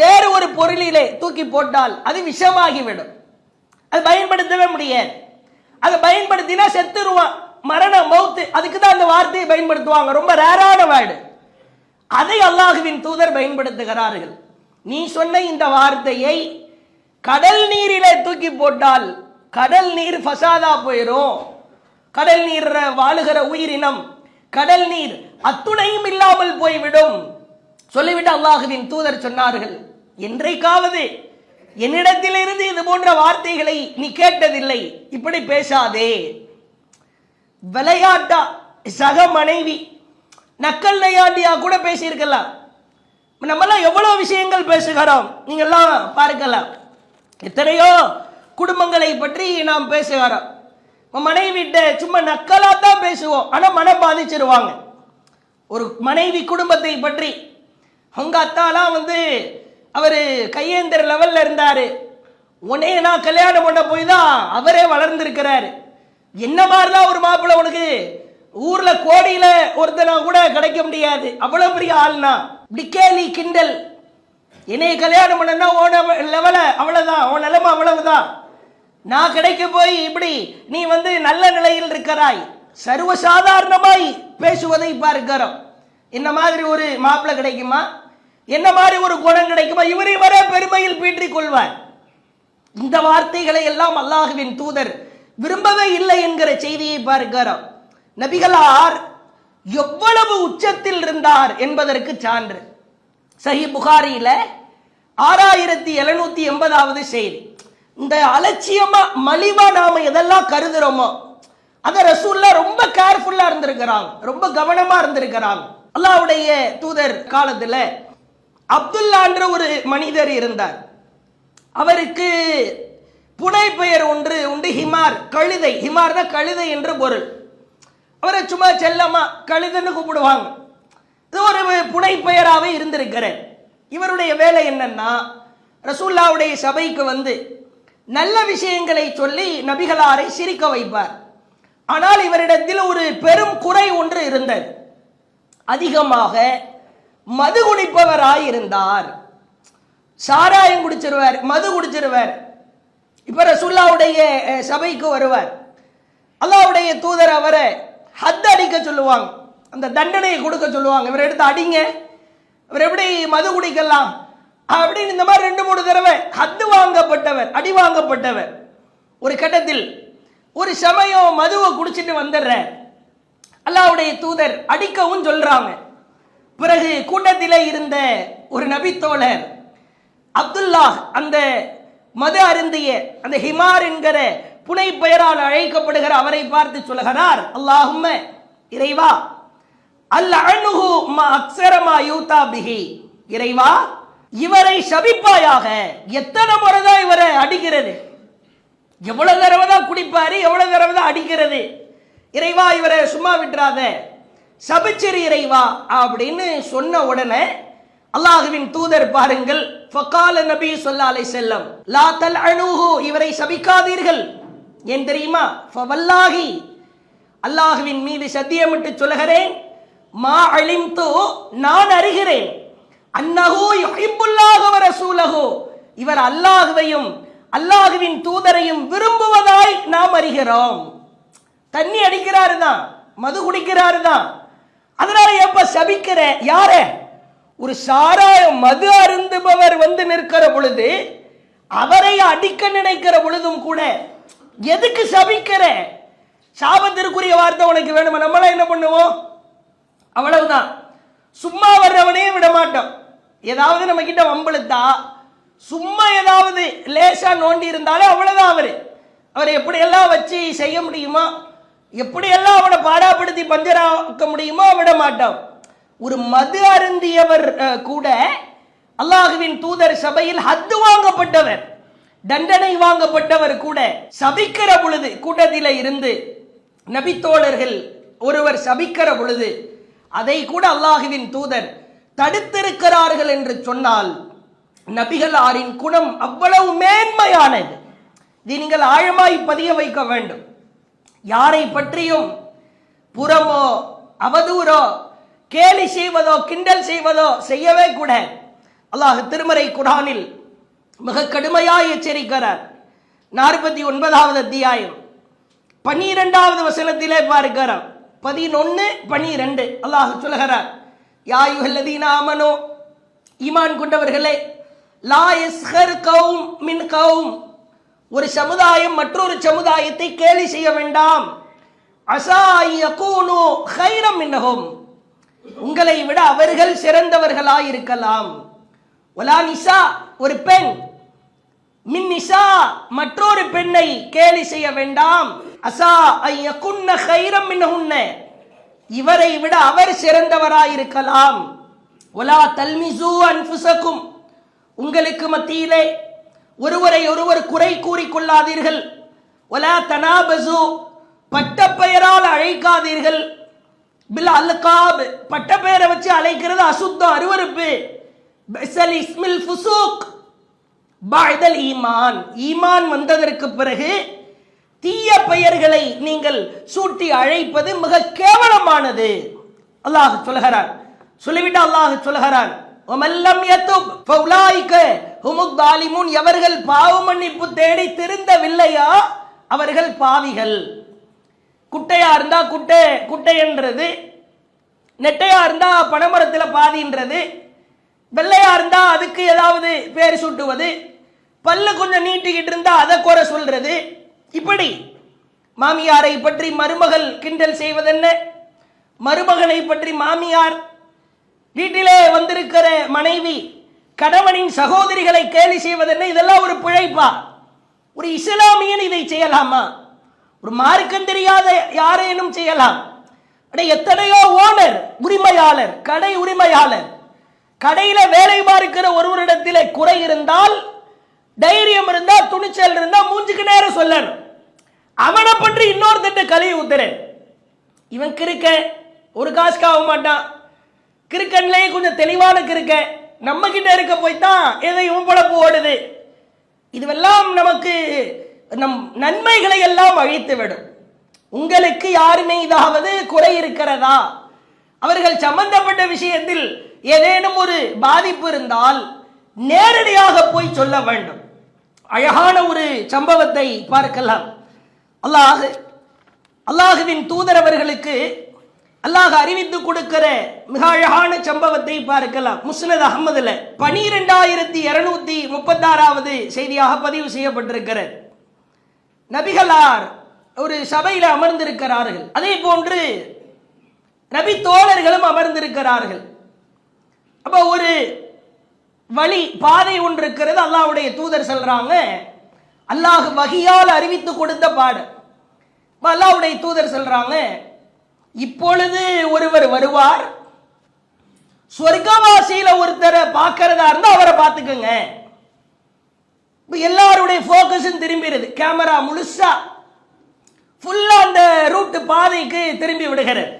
வேறு ஒரு பொருளிலே தூக்கி போட்டால் அது விஷமாகிவிடும், அது பயன்படுத்தவே முடியாது. அதை பயன்படுத்தினா செத்துருவான், மரண மௌத்து, அதுக்கு தான் அந்த வார்த்தையை பயன்படுத்துவாங்க. ரொம்ப ரேரான வேர்டு. அதை அல்லாஹுவின் தூதர் பயன்படுத்துகிறார்கள். நீ சொன்ன இந்த வார்த்தையை கடல் நீரிலே தூக்கி போட்டால் கடல் நீர் ஃபசாதா போயிடும், கடல் நீர் வாழுகிற உயிரினம், கடல் நீர் அத்துணையும் இல்லாமல் போய்விடும் சொல்லிவிட்டு அல்லாஹுவின் தூதர் சொன்னார்கள், என்றைக்காவது என்னிடத்திலிருந்து இது போன்ற வார்த்தைகளை நீ கேட்டதில்லை, இப்படி பேசாதே. விளையாட்டா சக மனைவி நக்கல் நையாண்டியா கூட பேசியிருக்கலாம். நம்மெல்லாம் எவ்வளவு விஷயங்கள் பேசுகிறோம், நீங்கெல்லாம் பார்க்கலாம். எத்தனையோ குடும்பங்களை பற்றி நாம் பேசுகிறோம். மனைவிட்ட சும்மா நக்கலா தான் பேசுவோம், ஆனா மனம் பாதிச்சிருவாங்க. ஒரு மனைவி குடும்பத்தை பற்றி, அவங்க அத்தாலாம் அவரு கையேந்திர லெவல்ல இருந்தாரு, உன்னைய நான் கல்யாணம் பண்ண போய் தான் அவரே வளர்ந்திருக்கிறாரு. என்ன மாதிரிதான் ஒரு மாப்பிள்ளை உனக்கு ஊர்ல கோடியில ஒருத்தனா கூட கிடைக்க முடியாது, அவ்வளவு பெரிய ஆள்னா. இப்படி கேலி கிண்டல். என்னைய கல்யாணம் பண்ணா உன லெவல அவ்வளவுதான், உன் நிலைமை அவ்வளவுதான், நான் கிடைக்க போய் இப்படி நீ நல்ல நிலையில் இருக்கிறாய். சர்வசாதாரணமாய் பேசுவதை பார்க்கிறோம். என்ன மாதிரி ஒரு மாப்பிள்ளை கிடைக்குமா, என்ன மாதிரி ஒரு குணம் கிடைக்குமா, இவரை வர பெருமையில் பீற்றிக் கொள்வார். இந்த வார்த்தைகளை எல்லாம் அல்லாஹ்வின் தூதர் விரும்பவே இல்லை என்கிற செய்தியை பார்க்கிறோம். நபிகளார் எவ்வளவு உச்சத்தில் இருந்தார் என்பதற்கு சான்று சஹீஹ் புகாரியில 6780வது செய்தி. இந்த அலட்சியமா மலிவா நாம எதெல்லாம் கருதுறோமோ அத ரசூல்லா ரொம்ப கேர்ஃபுல்லா இருந்திருக்கிறாங்க, ரொம்ப கவனமா இருந்திருக்கிறாங்க. அல்லாஹ்வுடைய தூதர் காலத்துல அப்துல்லா என்ற ஒரு மனிதர் இருந்தார். அவருக்கு புனை பெயர் ஒன்று உண்டு, ஹிமார், கழுதை. ஹிமார்னா கழுதை என்று பொருள். அவரை சும்மா செல்லமா கழுதைன்னு கூப்பிடுவாங்க. இது ஒரு புனை பெயராகவே இருந்திருக்கிறார். இவருடைய வேலை என்னன்னா, ரசூல்லாவுடைய சபைக்கு நல்ல விஷயங்களை சொல்லி நபிகளாரை சிரிக்க வைப்பார். ஆனால் இவரிடத்தில் ஒரு பெரும் குறை ஒன்று இருந்தது. அதிகமாக மது குடிப்பவராய் இருந்தார். சாராயம் குடிச்சிருவார், மது குடிச்சிருவார். இப்ப ரசூல்லாவுடைய சபைக்கு வருவார். அல்லாஹ்வுடைய தூதர் அவரை ஹத் அடிக்க சொல்லுவாங்க, அந்த தண்டனையை கொடுக்க சொல்லுவாங்க. இவரை எடுத்து அடிங்க, இவர் எப்படி மது குடிக்கலாம் அப்படின்னு இந்த மாதிரி 2-3 தடவை ஹத்து வாங்கப்பட்டவர், அடி வாங்கப்பட்டவர். ஒரு கட்டத்தில் ஒரு சமயம் மதுவை குடிச்சிட்டு வந்துடுற அல்லாஹ்வுடைய தூதர் அடிக்கவும் சொல்றாங்க. பிறகு கூட்டத்திலே இருந்த ஒரு நபித்தோழர் அப்துல்லா, அந்த மது அருந்திய அந்த ஹிமார் என்கிற புனை பெயரால் அழைக்கப்படுகிற அவரை பார்த்து சொல்லுகிறார், அல்லாஹும்ம, இறைவா, அல்லஅனுஹு மா அக்ஸரமா யூதா பிஹி, இறைவா இவரை சபிப்பாயாக. எத்தனை முறை தான் இவரை அடிக்கிறது, எவ்வளவு தடவை தான் குடிப்பாரு, எவ்வளவு தடவை தான் அடிக்கிறது. இறைவா இவரை சும்மா விட்டுறாத, சபிச்சிரு இறைவா அப்படின்னு சொன்ன உடனே அல்லாஹ்வின் தூதர் பாருங்கள், ஃபகால நபி ஸல்லல்லாஹு அலைஹி வஸல்லம் லா தல்அனுஹு, இவரை சபிக்காதீர்கள். ஏன் தெரியுமா? ஃபவல்லாஹி, அல்லாஹ்வின் மீது சத்தியமிட்டு சொல்கிறேன், மா அலிம்து, நான் அறிகிறேன், அன்னஹு யுஹிப்புல்லாஹ வ ரசூலஹு, இவர் அல்லாஹ்வையும் அல்லாஹ்வின் தூதரையும் விரும்புவதாய் நாம் அறிகிறோம். தண்ணி அடிக்கிறாரு தான், மது குடிக்கிறாரு தான், அதனால எப்ப சபிக்கிற? யார? ஒரு சாராய மது அருந்துபவர் நிற்கிற பொழுது, அவரை அடிக்க நினைக்கிற பொழுதும் கூட எதுக்கு சபிக்கிற? சாபத்திற்குரிய வார்த்தை உனக்கு வேணுமா? நம்மளாம் என்ன பண்ணுவோம்? அவ்வளவுதான், சும்மா வர்றவனையே விட மாட்டோம். ஏதாவது நம்ம கிட்ட வம்பளுத்தா, சும்மா ஏதாவது லேசா நோண்டி இருந்தாலே அவ்வளவுதான். அவரை எப்படியெல்லாம் வச்சு செய்ய முடியுமோ, எப்படியெல்லாம் அவனை பாடாப்படுத்தி பஞ்சராக்க முடியுமோ விட மாட்டோம். ஒரு மது அருந்தியவர் கூட அல்லாஹ்வின் தூதர் சபையில் ஹத்து வாங்கப்பட்டவர், தண்டனை வாங்கப்பட்டவர் கூட சபிக்கிற பொழுது, கூட்டத்தில இருந்து நபித்தோழர்கள் ஒருவர் சபிக்கிற பொழுது அதை கூட அல்லாஹ்வின் தூதர் தடுத்திருக்கிறார்கள் என்று சொன்னால், நபிகளாரின் குணம் அவ்வளவு மேன்மையானது. இதை நீங்கள் ஆழமாய் பதிய வைக்க வேண்டும். யாரை பற்றியும் புறமோ அவதூறோ கேலி செய்வதோ கிண்டல் செய்வதோ செய்யவே கூட அல்லாஹ் திருமறை குர்ஆனில் மிக கடுமையாய் எச்சரிக்கிறார். 49வது அத்தியாயம் 12வது வசனத்திலே பார்க்கிறோம். 11-12 அல்லாஹ் சொல்கிறார், யா அய்யுஹல்லதீன ஆமனூ, ஈமான் கொண்டவர்களே, லா யஸ்ஹர் கௌம் மின் கௌம், ஒரு சமுதாயம் மற்றொரு சமுதாயத்தை கேலி செய்ய வேண்டாம். அஸா யகூனு கைரம் மின்ஹும், உங்களை விட அவர்கள் சிறந்தவர்களாய் இருக்கலாம். வலா நிசா, ஒரு பெண், மின் நிசா, மற்றொரு பெண்ணை கேலி செய்ய வேண்டாம். அசா ஐயகுன்ன கைரம் மின்ஹுன்ன, இவரை விட அவர் சிறந்தவராயிருக்கலாம். ஒலா தல்மிசு அன்ஃபுசகும், உங்களுக்கு மத்தியிலே ஒருவரை ஒருவர் குறை கூறிக்கொள்ளாதீர்கள். ஒலா தனாபசு, பட்ட பெயரால் அழைக்காதீர்கள். பில் அல்காப், பட்ட பெயரை வச்சு அழைக்கிறது அசுத்தம், அருவருப்பு. பிஸல் இஸ்மில் ஃபுசூக் பஅதல் ஈமான், ஈமான் வந்ததற்கு பிறகு தீய பெயர்களை நீங்கள் சூட்டி அழைப்பது மிக கேவலமானது. அல்லாஹ் சொல்கிறான், சொல்லிவிட்டு அல்லாஹ் சொல்கிறான், வமல்லம் யதுப் ஃபஉலாயிக ஹுமுத் தாலிமூன், எவர்கள் பாவ மன்னிப்பு தேடி திருந்தவில்லையா அவர்கள் பாவிகள். குட்டையா இருந்தா குட்டை குட்டை என்றது, நெட்டையா இருந்தா பனைமரத்தில் பாதின்றது, வெள்ளையா இருந்தா அதுக்கு ஏதாவது பேர் சூட்டுவது, பல்லு கொஞ்சம் நீட்டிக்கிட்டு இருந்தா அதை குறை சொல்றது. இப்படி மாமியாரை பற்றி மருமகள் கிண்டல் செய்வதென்ன, மருமகனை பற்றி மாமியார், வீட்டிலே வந்திருக்கிற மனைவி கணவனின் சகோதரிகளை கேலி செய்வதென்ன, இதெல்லாம் ஒரு பிழைப்பா? ஒரு இஸ்லாமியன் இதை செய்யலாமா? ஒரு மார்க்கம் தெரியாத யாரேனும் செய்யலாம்? எத்தனையோ ஓனர், உரிமையாளர், கடை உரிமையாளர், கடையில வேலை பார்க்கிற ஒருவரிடத்திலே குறை இருந்தால், தைரியம் இருந்தா, துணிச்சல் இருந்தா மூஞ்சுக்கு நேரம் சொல்லணும். அவனை பற்றி இன்னொருத்தட்ட கழுவி ஊத்துறேன். இவன் கிறுக்க, ஒரு காசுக்கு ஆக மாட்டான், கிறுக்கன்லேயே கொஞ்சம் தெளிவான கிறுக்க, நம்ம கிட்ட இருக்க போய்தான் எதை இவன் பொழப்பு ஓடுது. இதுவெல்லாம் நமக்கு நம் நன்மைகளை எல்லாம் அழித்து விடும். உங்களுக்கு யார் மீதாவது குறை இருக்கிறதா, அவர்கள் சம்பந்தப்பட்ட விஷயத்தில் ஏதேனும் ஒரு பாதிப்பு இருந்தால் நேரடியாக போய் சொல்ல வேண்டும். அழகான ஒரு சம்பவத்தை பார்க்கலாம். அல்லாஹுவின் தூதர் அவர்களுக்கு அல்லாஹ் அறிவித்து கொடுக்கிற மிக அழகான சம்பவத்தை பார்க்கலாம். முஸ்னத் அஹ்மதுல 12236வது செய்தியாக பதிவு செய்யப்பட்டிருக்கிறது. நபிகளார் ஒரு சபையில் அமர்ந்திருக்கிறார்கள், அதே போன்று நபி தோழர்களும் அமர்ந்திருக்கிறார்கள். அப்ப ஒரு வழி பாதை ஒன்று இருக்கிறது. அல்லாஹ்வுடைய தூதர் சொல்றாங்க, அல்லாஹ் வஹியால் அறிவித்து கொடுத்த பாடம். அல்லாஹ்வுடைய தூதர் சொல்றாங்க, இப்பொழுது ஒருவர் வருவார், சொர்க்கவாசியில ஒருத்தரை பார்க்கிறதா இருந்தா அவரை பார்த்துக்கோங்க. எல்லாருடைய போக்கஸும் திரும்பிடுது, கேமரா முழுசா ஃபுல்லா அந்த ரூட் பாதைக்கு திரும்பி விடுகிறது.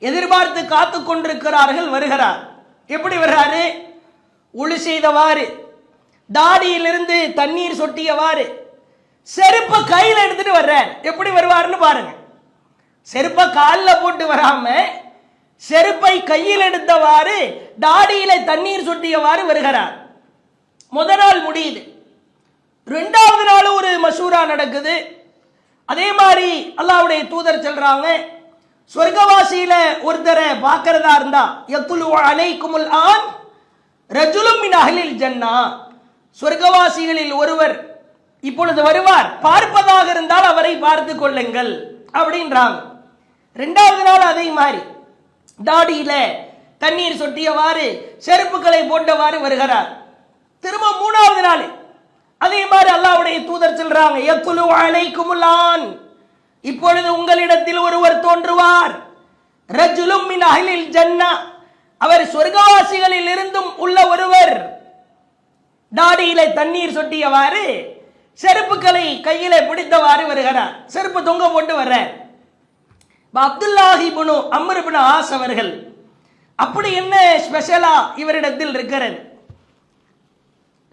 எதிர்பார்த்து காத்து கொண்டிருக்கிறார்கள். வருகிறார். எப்படி வர்றாரு? ஒளி செய்தவாறு, தாடியிலிருந்து தண்ணீர் சொட்டியவாறு, செருப்ப கையில் எடுத்துட்டு வர்றார். எப்படி வருவாருன்னு பாருங்க. செருப்ப காலில் போட்டு வராம செருப்பை கையில் எடுத்தவாறு தாடியில தண்ணீர் சொட்டியவாறு வருகிறார். முதல் நாள் முடியுது. ரெண்டாவது நாள் ஒரு மசூரா நடக்குது. அதே மாதிரி அல்லாஹ்வுடைய தூதர் சொல்றாங்க, சொர்க்கவாசியில ஒருத்தரை பார்க்கிறதா இருந்தா யத்துலு அலைக்குமுல் ஆன் ரஜுலும் மின் அஹ்லில் ஜன்னா, சொர்க்கவாசிகளில் ஒருவர் இப்பொழுது வருவார், பார்ப்பதாக இருந்தால் அவரை பார்த்து கொள்ளுங்கள் அப்படின்றாங்க. ரெண்டாவது நாள் அதே மாதிரி தாடியில தண்ணீர் சொட்டியவாறு செருப்புகளை போட்டவாறு வருகிறார். திரும்ப மூணாவது நாள் அதே மாதிரி அல்லாஹ்வுடைய தூதர் சொல்றாங்க, யத்துலு அலைக்குமுல் ஆன், இப்பொழுது உங்களிடத்தில் ஒருவர் தோன்றுவார், ரஜுலும் மின் அஹ்லில் ஜன்னா, அவர் சொர்க்கவாசிகளில் இருந்தும் உள்ள ஒருவர், தாடியில தண்ணீர் சொட்டியவாறு செருப்புகளை கையில பிடித்தவாறு வருகிறார். செருப்பு தொங்க போட்டு வர்ற அப்துல்லாஹ் இப்னு அம்ர் இப்னு ஆஸ் அவர்கள், அப்படி என்ன ஸ்பெஷலா இவரிடத்தில் இருக்கிறது?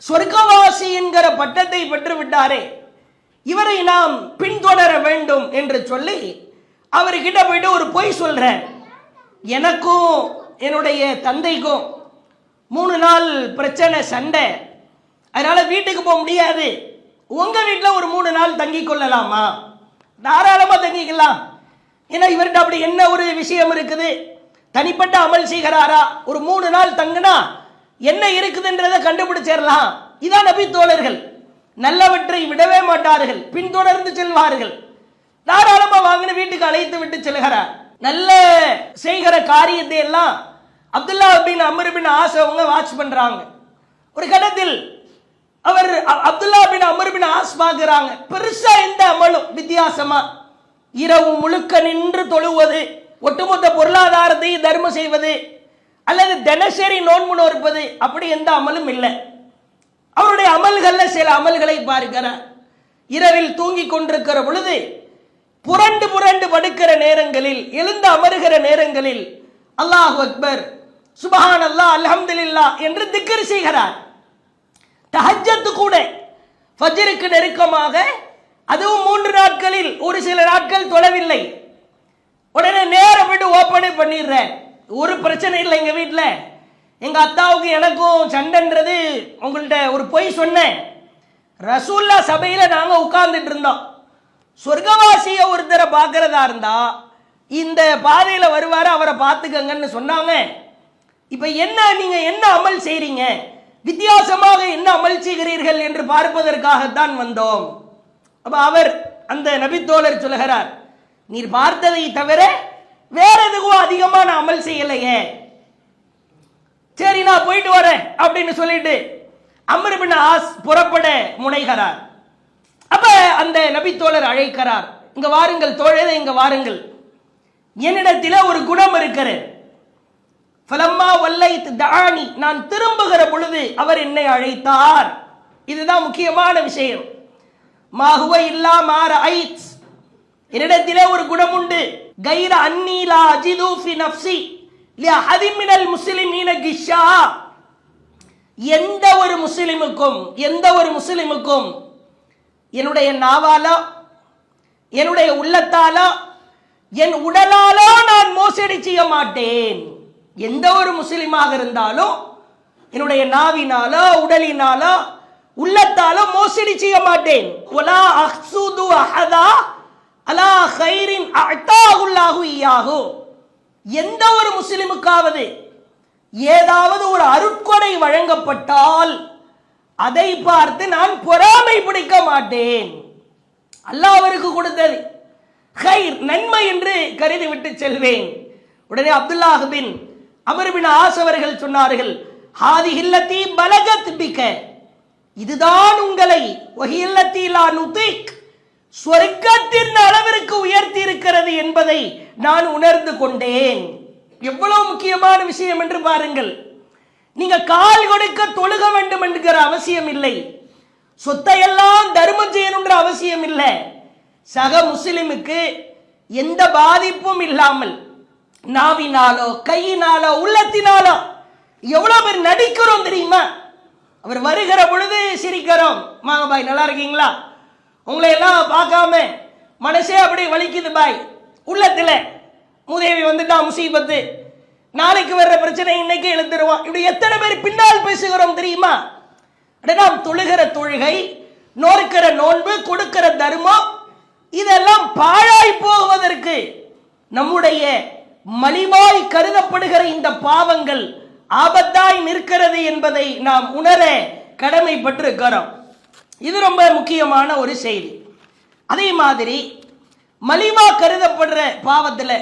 சொர்க்கவாசி என்கிற பட்டத்தை பெற்று விட்டாரே, இவரை நாம் பின்தொடர வேண்டும் என்று சொல்லி அவர்கிட்ட போயிட்டு ஒரு பொய் சொல்ற, எனக்கும் என்னுடைய தந்தைக்கும் 3 நாள் பிரச்சனை, சண்டை, அதனால வீட்டுக்கு போக முடியாது, உங்க வீட்டில் ஒரு 3 நாள் தங்கி கொள்ளலாமா? தாராளமா தங்கிக்கலாம். ஏன்னா இவர்கிட்ட அப்படி என்ன ஒரு விஷயம் இருக்குது? தனிப்பட்ட அமல் செய்கிறாரா? ஒரு 3 நாள் தங்கினா என்ன இருக்குதுன்றதை கண்டுபிடிச்சிடலாம். இதான் நபி தோழர்கள், நல்லவற்றை விடவே மாட்டார்கள், பின்தொடர்ந்து செல்வார்கள். தாராளமா வாங்கின வீட்டுக்கு அழைத்து விட்டு செல்கிறார். நல்ல செய்கிற காரியத்தை எல்லாம் அப்துல்லா பின் அம்ர் பின் ஆஸ் அவங்க வாட்ச் பண்றாங்க. ஒரு கட்டத்தில் அவர் அப்துல்லா பின் அமர் பின் ஆஸ் பார்க்கிறாங்க, பெருசா எந்த அமலும் வித்தியாசமா இரவு முழுக்க நின்று தொழுவது, ஒட்டுமொத்த பொருளாதாரத்தை தர்மம் செய்வது, அல்லது தினசரி நோன்பு நோற்பது, அப்படி எந்த அமலும் இல்லை. அவருடைய அமல்கள்ல சில அமல்களை பார்க்கிறார். இரவில் தூங்கி கொண்டிருக்கிற பொழுது புரண்டு புரண்டு படுக்கிற நேரங்களில், எழுந்து அமருகிற நேரங்களில் அல்லாஹ் அக்பர், சுபஹான் அல்லாஹ், அல்ஹம்துலில்லாஹ் என்று திக்ர் செய்கிறார். தஹஜ்ஜத் கூட ஃபஜ்ருக்கு நெருக்கமாக, அதுவும் 3 நாட்களில் ஒரு சில நாட்கள் தொழவில்லை, உடனே நேரம் விட்டு ஓப்பனே பண்ணிடுறேன். ஒரு பிரச்சனை இல்லை. எங்க வீட்டில் எங்க அத்தாவுக்கு எனக்கும் சண்டைன்றது உங்கள்கிட்ட ஒரு பொய் சொன்னேன். ரசூல்லா சபையில நாங்க உட்கார்ந்துட்டு இருந்தோம். சொர்க்கவாசிய ஒருத்தரை பார்க்கறதா இருந்தா இந்த பாதையில வருவாரு, அவரை பார்த்துக்கங்கன்னு சொன்னாங்க. இப்ப என்ன, நீங்க என்ன அமல் செய்றீங்க, வித்தியாசமாக என்ன அமல் செய்கிறீர்கள் என்று பார்ப்பதற்காகத்தான் வந்தோம். அப்ப அவர், அந்த நபித்தோழர் சொல்லுகிறார், நீர் பார்த்ததை தவிர வேற எதுவும் அதிகமான அமல் செய்யலையே, சரி நான் போயிட்டு வரேன் அப்படின்னு சொல்லிட்டு அம்ர் பின் ஆஸ் புறப்பட முனைகிறார். அப்ப அந்த நபித்தோழர் அழைக்கிறார், இங்க வாருங்கள் தோழரே, இங்க வாருங்கள், என்னிடத்தில ஒரு குணம் இருக்கிறது. ஃபலம்மா வல்லைத் தஆனி, நான் திரும்புகிற பொழுது அவர் என்னை அழைத்தார். இதுதான் முக்கியமான விஷயம். மா ஹுவ இல்லா மா ரஅய்த், என்னிடத்திலே ஒரு குணம் உண்டு. கைர அன்னி லா அஜிது ஃபி நஃப்ஸி லி அஹதி மினல் முஸ்லிமீன கிஷா, எந்த ஒரு முஸ்லிமுக்கும் என்னுடைய நாவாலோ, என்னுடைய உள்ளத்தாலோ, என் உடலாலோ நான் மோசடி செய்ய மாட்டேன். எந்த ஒரு முஸ்லிமாக இருந்தாலும் என்னுடைய நாவினாலோ, உடலினாலோ, உள்ளத்தாலோ மோசடி செய்ய மாட்டேன். வலா அஹ்சுது அஹதா அலா கைரின் அஅதாஹுல்லாஹு இய்யாஹு, எந்த ஒரு முஸ்லிமுக்காவது ஏதாவது ஒரு அருட்கொடை வழங்கப்பட்டால் அதை பார்த்து நான் பொறாமை பிடிக்க மாட்டேன். அல்லாஹ் அவருக்கு கொடுத்தது கைர், நன்மை என்று கருதி விட்டு செல்வேன். உடனே அப்துல்லாஹ் பின் அமர் பின் ஆஸ் அவர்கள் சொன்னார்கள், ஹாதிஹில்லதி பலகத் பிக, இதுதான் உங்களை வஹில்லதி லா நுதிக், சொர்க்கத்தின் அளவிற்கு உயர்த்தி இருக்கிறது என்பதை நான் உணர்ந்து கொண்டேன். எவ்வளவு முக்கியமான விஷயம் என்று பாருங்கள். நீங்க கால் கொடுக்க தொழுக வேண்டும் என்கிற அவசியம் இல்லை, சொத்தையெல்லாம் தர்மம் செய்யணுன்ற அவசியம் இல்லை. சக முஸ்லிமுக்கு எந்த பாதிப்பும் இல்லாமல் நாவினாலோ, கையினாலோ, உள்ளத்தினாலோ எவ்வளவு பேர் நடிக்கிறோம் தெரியுமா? அவர் வருகிற பொழுது சிரிக்கிறோம், வாங்க பாய் நல்லா இருக்கீங்களா, உங்களை எல்லாம் பார்க்காம மனசே அப்படி வலிக்குது பாய், உள்ளத்துல மூதேவி வந்துட்டா முசீபத்து, நாளைக்கு வர்ற பிரச்சனை இன்னைக்கு எழுந்துருவான், இப்படி எத்தனை பேர் பின்னால் பேசுகிறோம் தெரியுமா? நாம் தொழுகிற தொழுகை, நோக்கிற நோன்பு, கொடுக்கிற தர்மம், இதெல்லாம் பாழாய் போவதற்கு நம்முடைய மலிவாய் கருதப்படுகிற இந்த பாவங்கள் ஆபத்தாய் நிற்கிறது என்பதை நாம் உணர கடமைப்பட்டிருக்கிறோம். இது ரொம்ப முக்கியமான ஒரு செய்தி. அதே மாதிரி மலிவா கருதப்படுற பாவத்தில்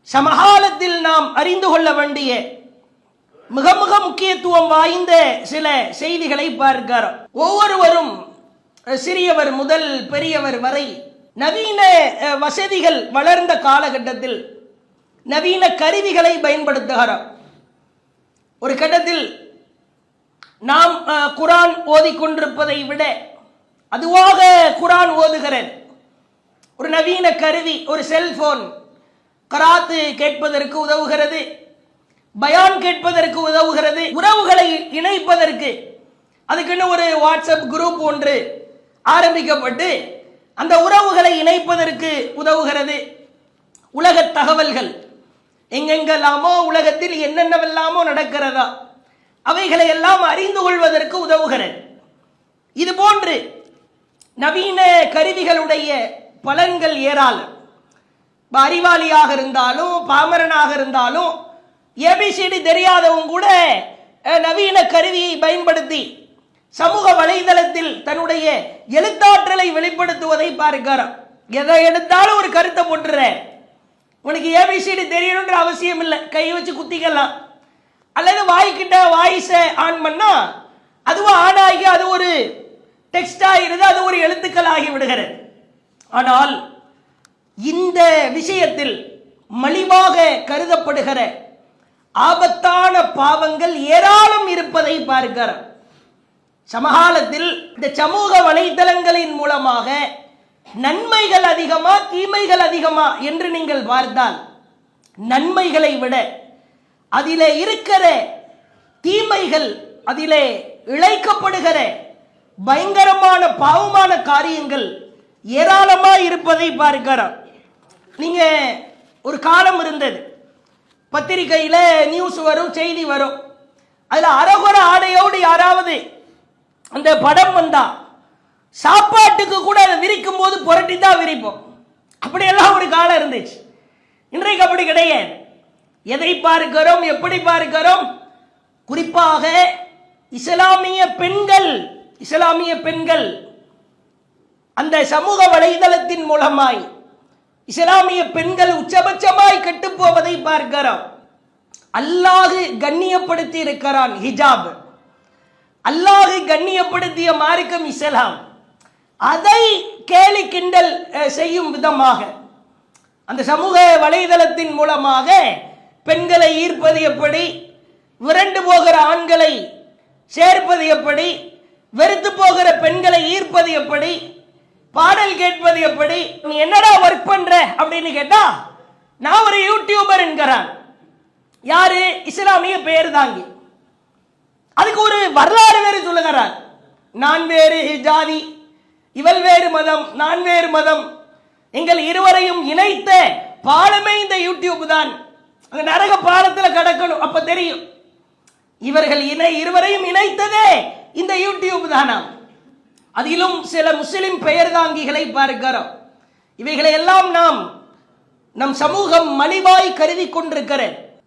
சமகாலத்தில் நாம் அறிந்து கொள்ள வேண்டிய மிக மிக முக்கியத்துவம் வாய்ந்த சில செய்திகளை பார்க்கிறோம். ஒவ்வொருவரும் சிறியவர் முதல் பெரியவர் வரை நவீன வசதிகள் வளர்ந்த காலகட்டத்தில் நவீன கருவிகளை பயன்படுத்துகிறோம். ஒரு கட்டத்தில் நாம் குரான் ஓதிக்கொண்டிருப்பதை விட அதுவாக குரான் ஓதுகிறேன் ஒரு நவீன கருவி, ஒரு செல்போன் கராத்து கேட்பதற்கு உதவுகிறது, பயான் கேட்பதற்கு உதவுகிறது, உறவுகளை இணைப்பதற்கு அதுக்குன்னு ஒரு வாட்ஸ்அப் குரூப் ஒன்று ஆரம்பிக்கப்பட்டு அந்த உறவுகளை இணைப்பதற்கு உதவுகிறது. உலக தகவல்கள் எங்கெங்கெல்லாமோ உலகத்தில் என்னென்னவெல்லாமோ நடக்கிறதா அவைகளை எல்லாம் அறிந்து கொள்வதற்கு உதவுகிறது. இது போன்று நவீன கருவிகளுடைய பலன்கள் ஏராளம். அறிவாளியாக இருந்தாலும் பாமரனாக இருந்தாலும் ஏபிசிடி தெரியாதவங்க கூட நவீன கருவியை பயன்படுத்தி சமூக வலைதளத்தில் தன்னுடைய எழுத்தாற்றலை வெளிப்படுத்துவதை பார்க்கிறோம். எதை எடுத்தாலும் ஒரு கருத்தை போட்டுற, உனக்கு ஏபிசிடி தெரியணுன்ற அவசியம் இல்லை, கை வச்சு குத்திக்கலாம். அல்லது வாய்க்கிட்ட வாய்ஸை ஆன் பண்ணா அதுவும் ஆணாகி அது ஒரு டெக்ஸ்ட் ஆகிறது, அது ஒரு எழுத்துக்கள் ஆகி விடுகிறது. ஆனால் இந்த விஷயத்தில் மலிவாக கருதப்படுகிற ஆபத்தான பாவங்கள் ஏராளம் இருப்பதை பார்க்கிறோம். சமகாலத்தில் இந்த சமூக வலைதளங்களின் மூலமாக நன்மைகள் அதிகமா தீமைகள் அதிகமா என்று நீங்கள் பார்த்தால், நன்மைகளை விட அதிலே இருக்கிற தீமைகள், அதிலே இழைக்கப்படுகிற பயங்கரமான பாவமான காரியங்கள் ஏராளமாக இருப்பதை பார்க்கிறோம். நீங்க ஒரு காலம் இருந்தது, பத்திரிகையில் நியூஸ் வரும், செய்தி வரும், அதில் அரகுர ஆடையோடு யாராவது அந்த படம் வந்தா சாப்பாட்டுக்கு கூட அதை விரிக்கும் போது புரட்டி தான் விரிப்போம். அப்படியெல்லாம் ஒரு காலம் இருந்துச்சு. இன்றைக்கு அப்படி கிடையாது. எதை பார்க்கிறோம், எப்படி பார்க்கிறோம்? குறிப்பாக இஸ்லாமிய பெண்கள் அந்த சமூக வலைதளத்தின் மூலமாய் இஸ்லாமிய பெண்கள் உச்சபட்சமாய் கெட்டு போவதை பார்க்கிறோம். அல்லாஹ் கண்ணியப்படுத்தி இருக்கிறான் ஹிஜாப், அல்லாஹ் கண்ணியப்படுத்திய மார்க்கம் இஸ்லாம். அதை கேலி கிண்டல் செய்யும் விதமாக அந்த சமூக வலைதளத்தின் மூலமாக பெண்களை ஈர்ப்பது எப்படி, விரண்டு போகிற ஆண்களை சேர்ப்பது எப்படி, வெறுத்து போகிற பெண்களை ஈர்ப்பது எப்படி, பாடல் கேட்பது எப்படி. நீ என்னடா ஒர்க் பண்ற அப்படின்னு கேட்டா, நான் ஒரு யூடியூபர் என்கிறான். யாரு? இஸ்லாமிய பெயர் தாங்கி. அதுக்கு ஒரு வரலாறு வேறு சொல்லுகிறார். நான் வேறு ஜாதி, இவள் வேறு மதம், நான் வேறு மதம், எங்கள் இருவரையும் இணைத்த பாலமே இந்த யூடியூப் தான். அந்த நரக பாலத்தில் கடக்கணும், அப்ப தெரியும் இவர்கள் இருவரையும் இணைத்ததே இந்த யூடியூப் தானா. அதிலும் சில முஸ்லிம் பெயர் தாங்கிகளை பார்க்கிறோம். இவைகளை எல்லாம் நம் சமூகம் மலிவாய் கருதி கொண்டிருக்கிற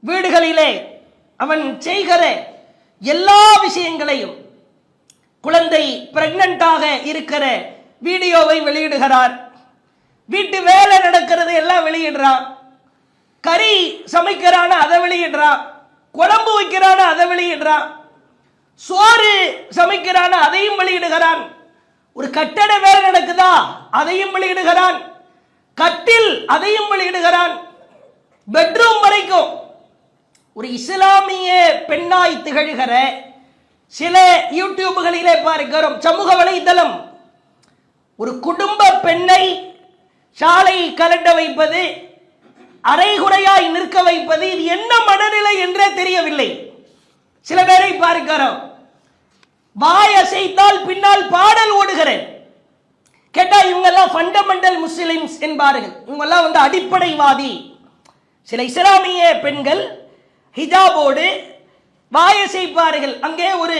வீடுகளிலே அவன் செய்கிற எல்லா விஷயங்களையும், குழந்தை பிரெக்னண்டாக இருக்கிற வீடியோவை வெளியிடுகிறார், வீட்டு வேலை நடக்கிறது எல்லாம் வெளியிடுறான், கறி சமைக்கிறான அதை வெளியிடுறான், குழம்பு வைக்கிறான அதை வெளியிடுறான், சோறு சமைக்கிறான அதையும் வெளியிடுகிறான், ஒரு கட்டட வேலை நடக்குதா அதையும் வெளியிடுகிறான், கட்டில் அதையும் வெளியிடுகிறான், பெட்ரூம் வரைக்கும். ஒரு இஸ்லாமிய பெண்ணாய் திகழ்கிற சில யூடியூப்களிலே பார்க்கிறோம். சமூக வலைதளம் ஒரு குடும்ப பெண்ணை சாலை கலட்ட வைப்பது, அரைகுறையாய் நிற்க வைப்பது, இது என்ன மனநிலை என்றே தெரியவில்லை. சில பேரை பார்க்கிறோம், வாய் அசைத்தால் பின்னால் பாடல் ஓடுகிறேன். கேட்டா இவங்கெல்லாம் ஃபண்டமெண்டல் முஸ்லிம்ஸ் என்பார்கள், இவங்கெல்லாம் அடிப்படைவாதி. சில இஸ்லாமிய பெண்கள் ஹிஜாபோடு வாயசைப்பார்கள். அங்கே ஒரு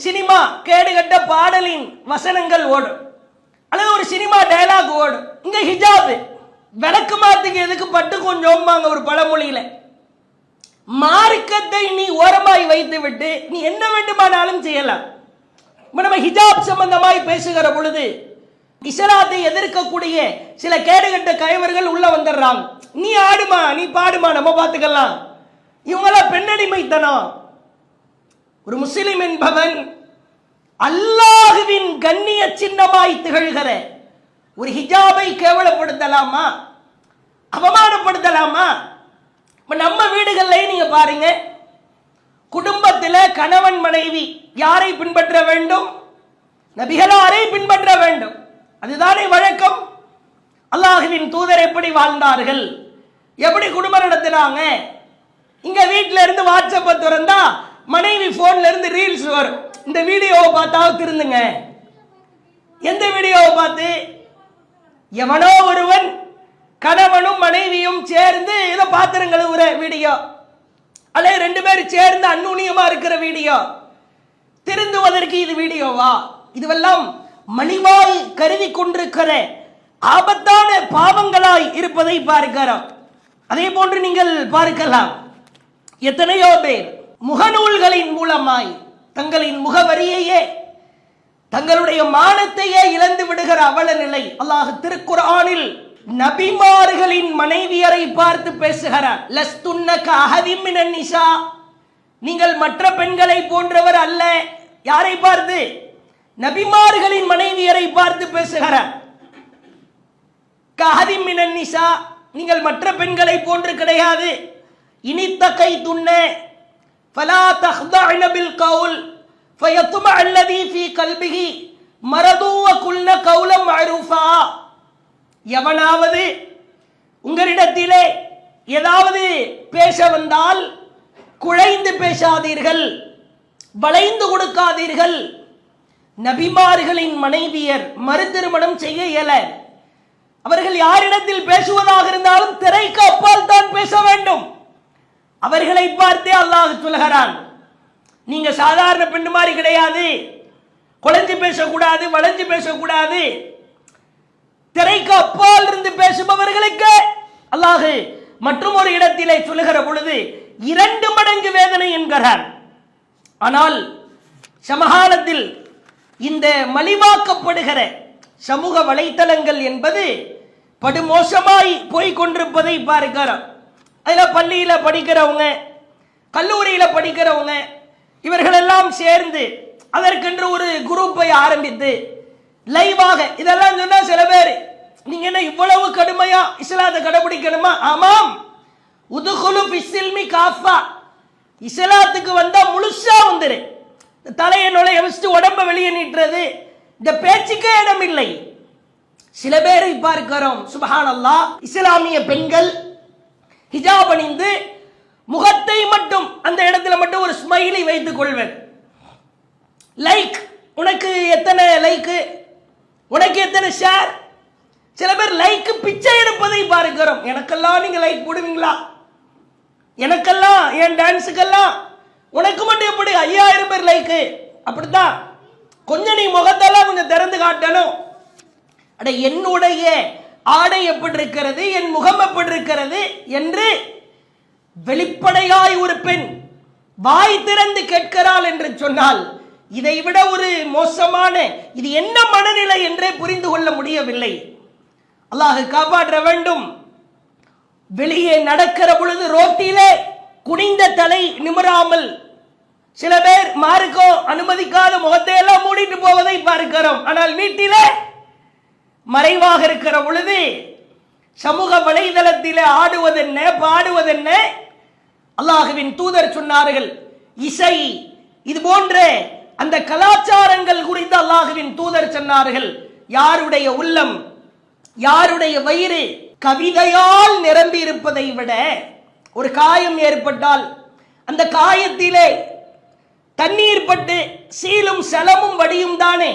சினிமா கேடுகட்ட பாடலின் வசனங்கள் ஓடும், அல்லது ஒரு சினிமா டயலாக் ஓடும். இங்க ஹிஜாப் விளக்கு மாத்துக்கு எதுக்கு பட்டு கொஞ்சம் ஒரு பழமொழியில. மார்க்கத்தை நீ ஓரமாய் வைத்து விட்டு நீ என்ன வேண்டுமானாலும் செய்யலாம். நம்ம ஹிஜாப் சம்பந்தமாய் பேசுகிற பொழுது இஸ்லாத்தை எதிர்க்கக்கூடிய சில கேடுகட்ட கயவர்கள் உள்ள வந்துடுறாங்க. நீ ஆடுமா, நீ பாடுமா, நம்ம பார்த்துக்கலாம். இவங்களாம் பெண்ணடிமைத்தனம். ஒரு முஸ்லிம் என்பவன் அல்லாஹுவின் கண்ணிய சின்னமாய் திகழ்கிற ஒரு ஹிஜாபை கேவலப்படுத்தலாமா, அவமானப்படுத்தலாமா? நம்ம வீடுகளில் நீங்க பாருங்க, குடும்பத்தில் கணவன் மனைவி யாரை பின்பற்ற வேண்டும்? நபிகளாரை பின்பற்ற வேண்டும். அதுதானே வழக்கம். அல்லாஹுவின் தூதர் எப்படி வாழ்ந்தார்கள், எப்படி குடும்பம் நடத்தினாங்க. இங்க வீட்டில இருந்து வாட்ஸ்அப்பை திறந்தா மனைவி போன்ல இருந்து ரீல்ஸ் வரும். இந்த வீடியோவை பார்த்தா திருந்துங்க. எந்த வீடியோவை பார்த்து? எவனோ ஒருவன் கணவனும் மனைவியும் சேர்ந்து ஏதோ பாத்திரம் கழுவுற வீடியோ, அல்லது ரெண்டு பேரும் சேர்ந்து அந்நுண்ணியமா இருக்கிற வீடியோ. திருந்துவதற்கு இது வீடியோவா? இதுவெல்லாம் மலிவாய் கருதி கொண்டிருக்கிற ஆபத்தான பாவங்களாய் இருப்பதை பார்க்கிறோம். அதே போன்று நீங்கள் பார்க்கலாம், எத்தனையோ பேர் முகநூல்களின் மூலமாய் தங்களின் முகவரியையே, தங்களுடைய மானத்தையே இழந்து விடுகிற அவல நிலை. அல்லாஹ் திருக்குர்ஆனில் நபிமார்களின் மனைவியரை பார்த்து பேசுகிறார். லஸ்துன்னக அஹதிம் மினன் நிசா, நீங்கள் மற்ற பெண்களை போன்றவர் அல்ல. யாரை பார்த்து? நபிமார்களின் மனைவியரை பார்த்து பேசுகிறார். கஹதி மினன் நிசா, நீங்கள் மற்ற பெண்களை போன்று கிடையாது. இனித்தகை துண்ண ஃபலா தஹ்தஅன பில் கவுல் ஃபயத்மஅ அல்லதி ஃபீ கல்பிஹி மரது வ குல்ன கௌலம் மஅரூஃபா. எவனாவது உங்களிடத்திலே ஏதாவது பேச வந்தால் குழைந்து பேசாதீர்கள், வளைந்து கொடுக்காதீர்கள். நபிமார்களின் மனைவியர் மறு திருமணம் செய்ய இயல. அவர்கள் யாரிடத்தில் பேசுவதாக இருந்தாலும் திரைக்கு அப்பால் தான் பேச வேண்டும். அவர்களை பார்த்தே அல்லாஹ் சொல்கிறான், நீங்க சாதாரண பெண்ணு மாதிரி கிடையாது, குழைஞ்சு பேசக்கூடாது, வளைஞ்சு பேசக்கூடாது. திரைக்கு அப்பால் இருந்து பேசுபவர்களுக்கு அல்லாஹ் மற்றும் ஒரு இடத்திலே சொல்லுகிற பொழுது 2 மடங்கு வேதனை என்கிறார். ஆனால் சமகாலத்தில் இந்த மலிவாக்கப்படுகிற சமூக வலைத்தளங்கள் என்பது படுமோசமாய் போய்கொண்டிருப்பதை பார்க்கிறோம். அதில் பள்ளியில படிக்கிறவங்க, கல்லூரியில படிக்கிறவங்க, இவர்களெல்லாம் சேர்ந்து அதற்கென்று ஒரு குரூப்பை ஆரம்பித்து லைவாக இதெல்லாம் சொன்னா சில பேர், நீங்க என்ன இவ்வளவு கடுமையா இஸ்லாத்தை கடைபிடிக்கணுமா? ஆமாம், உதுகுலு ஃபிஸ்ஸில்மி காஃபா, இஸ்லாத்துக்கு வந்தா முழுசா வந்துரு. தலையை நுழைய வச்சுட்டு உடம்ப வெளியே நீட்டுறது, இந்த பேச்சுக்கே இடம் இல்லை. சில பேரை பார்க்கிறோம், சுப்ஹானல்லாஹ், இஸ்லாமிய பெண்கள் ஹிஜாப் அணிந்து முகத்தை மட்டும் அந்த இடத்துல மட்டும் ஒரு ஸ்மைலி வைத்துக் கொள்வேன். லைக், உனக்கு எத்தனை லைக்கு, உனக்கு எத்தனை ஷேர். சில பேர் லைக் பிச்சை எடுப்பதை பார்க்கிறோம். எனக்கெல்லாம் நீங்க லைக் போடுவீங்களா? எனக்கெல்லாம், என் டான்ஸுக்கெல்லாம், உனக்கு மட்டும் எப்படி 5000 பேர் லைக்கு? அப்படித்தான். கொஞ்சம் நீ முகத்தெல்லாம் கொஞ்சம் திறந்து காட்டணும். அட, என்னுடைய ஆடை எப்படி இருக்கிறது, என் முகம் எப்படி இருக்கிறது என்று வெளிப்படையாய் ஒரு பெண் வாய் திறந்து கேட்கிறாள் என்று சொன்னால், இதைவிட ஒரு மோசமான இது என்ன மனநிலை என்றே புரிந்து கொள்ள முடியவில்லை. அல்லாஹ் காப்பாற்ற வேண்டும். வெளியே நடக்கிற பொழுது ரோட்டிலே குனிந்த தலை நிமிராமல் சில பேர் மார்க்கோ அனுமதிக்காத முகத்தை எல்லாம் மூடிட்டு போவதை பார்க்கிறோம். ஆனால் வீட்டிலே மறைவாக இருக்கிற பொழுது சமூக வலைதளத்திலே ஆடுவதென்ன, பாடுவதென்ன? அல்லாஹ்வின் தூதர் சொன்னார்கள், இசை, இது போன்ற அந்த கலாச்சாரங்கள் குறித்து அல்லாஹ்வின் தூதர் சொன்னார்கள், யாருடைய உள்ளம், யாருடைய வயிறு கவிதையால் நிரம்பி இருப்பதை விட, ஒரு காயம் ஏற்பட்டால் அந்த காயத்திலே தண்ணீர் பட்டு சீலும் சலமும் வடியும் தானே,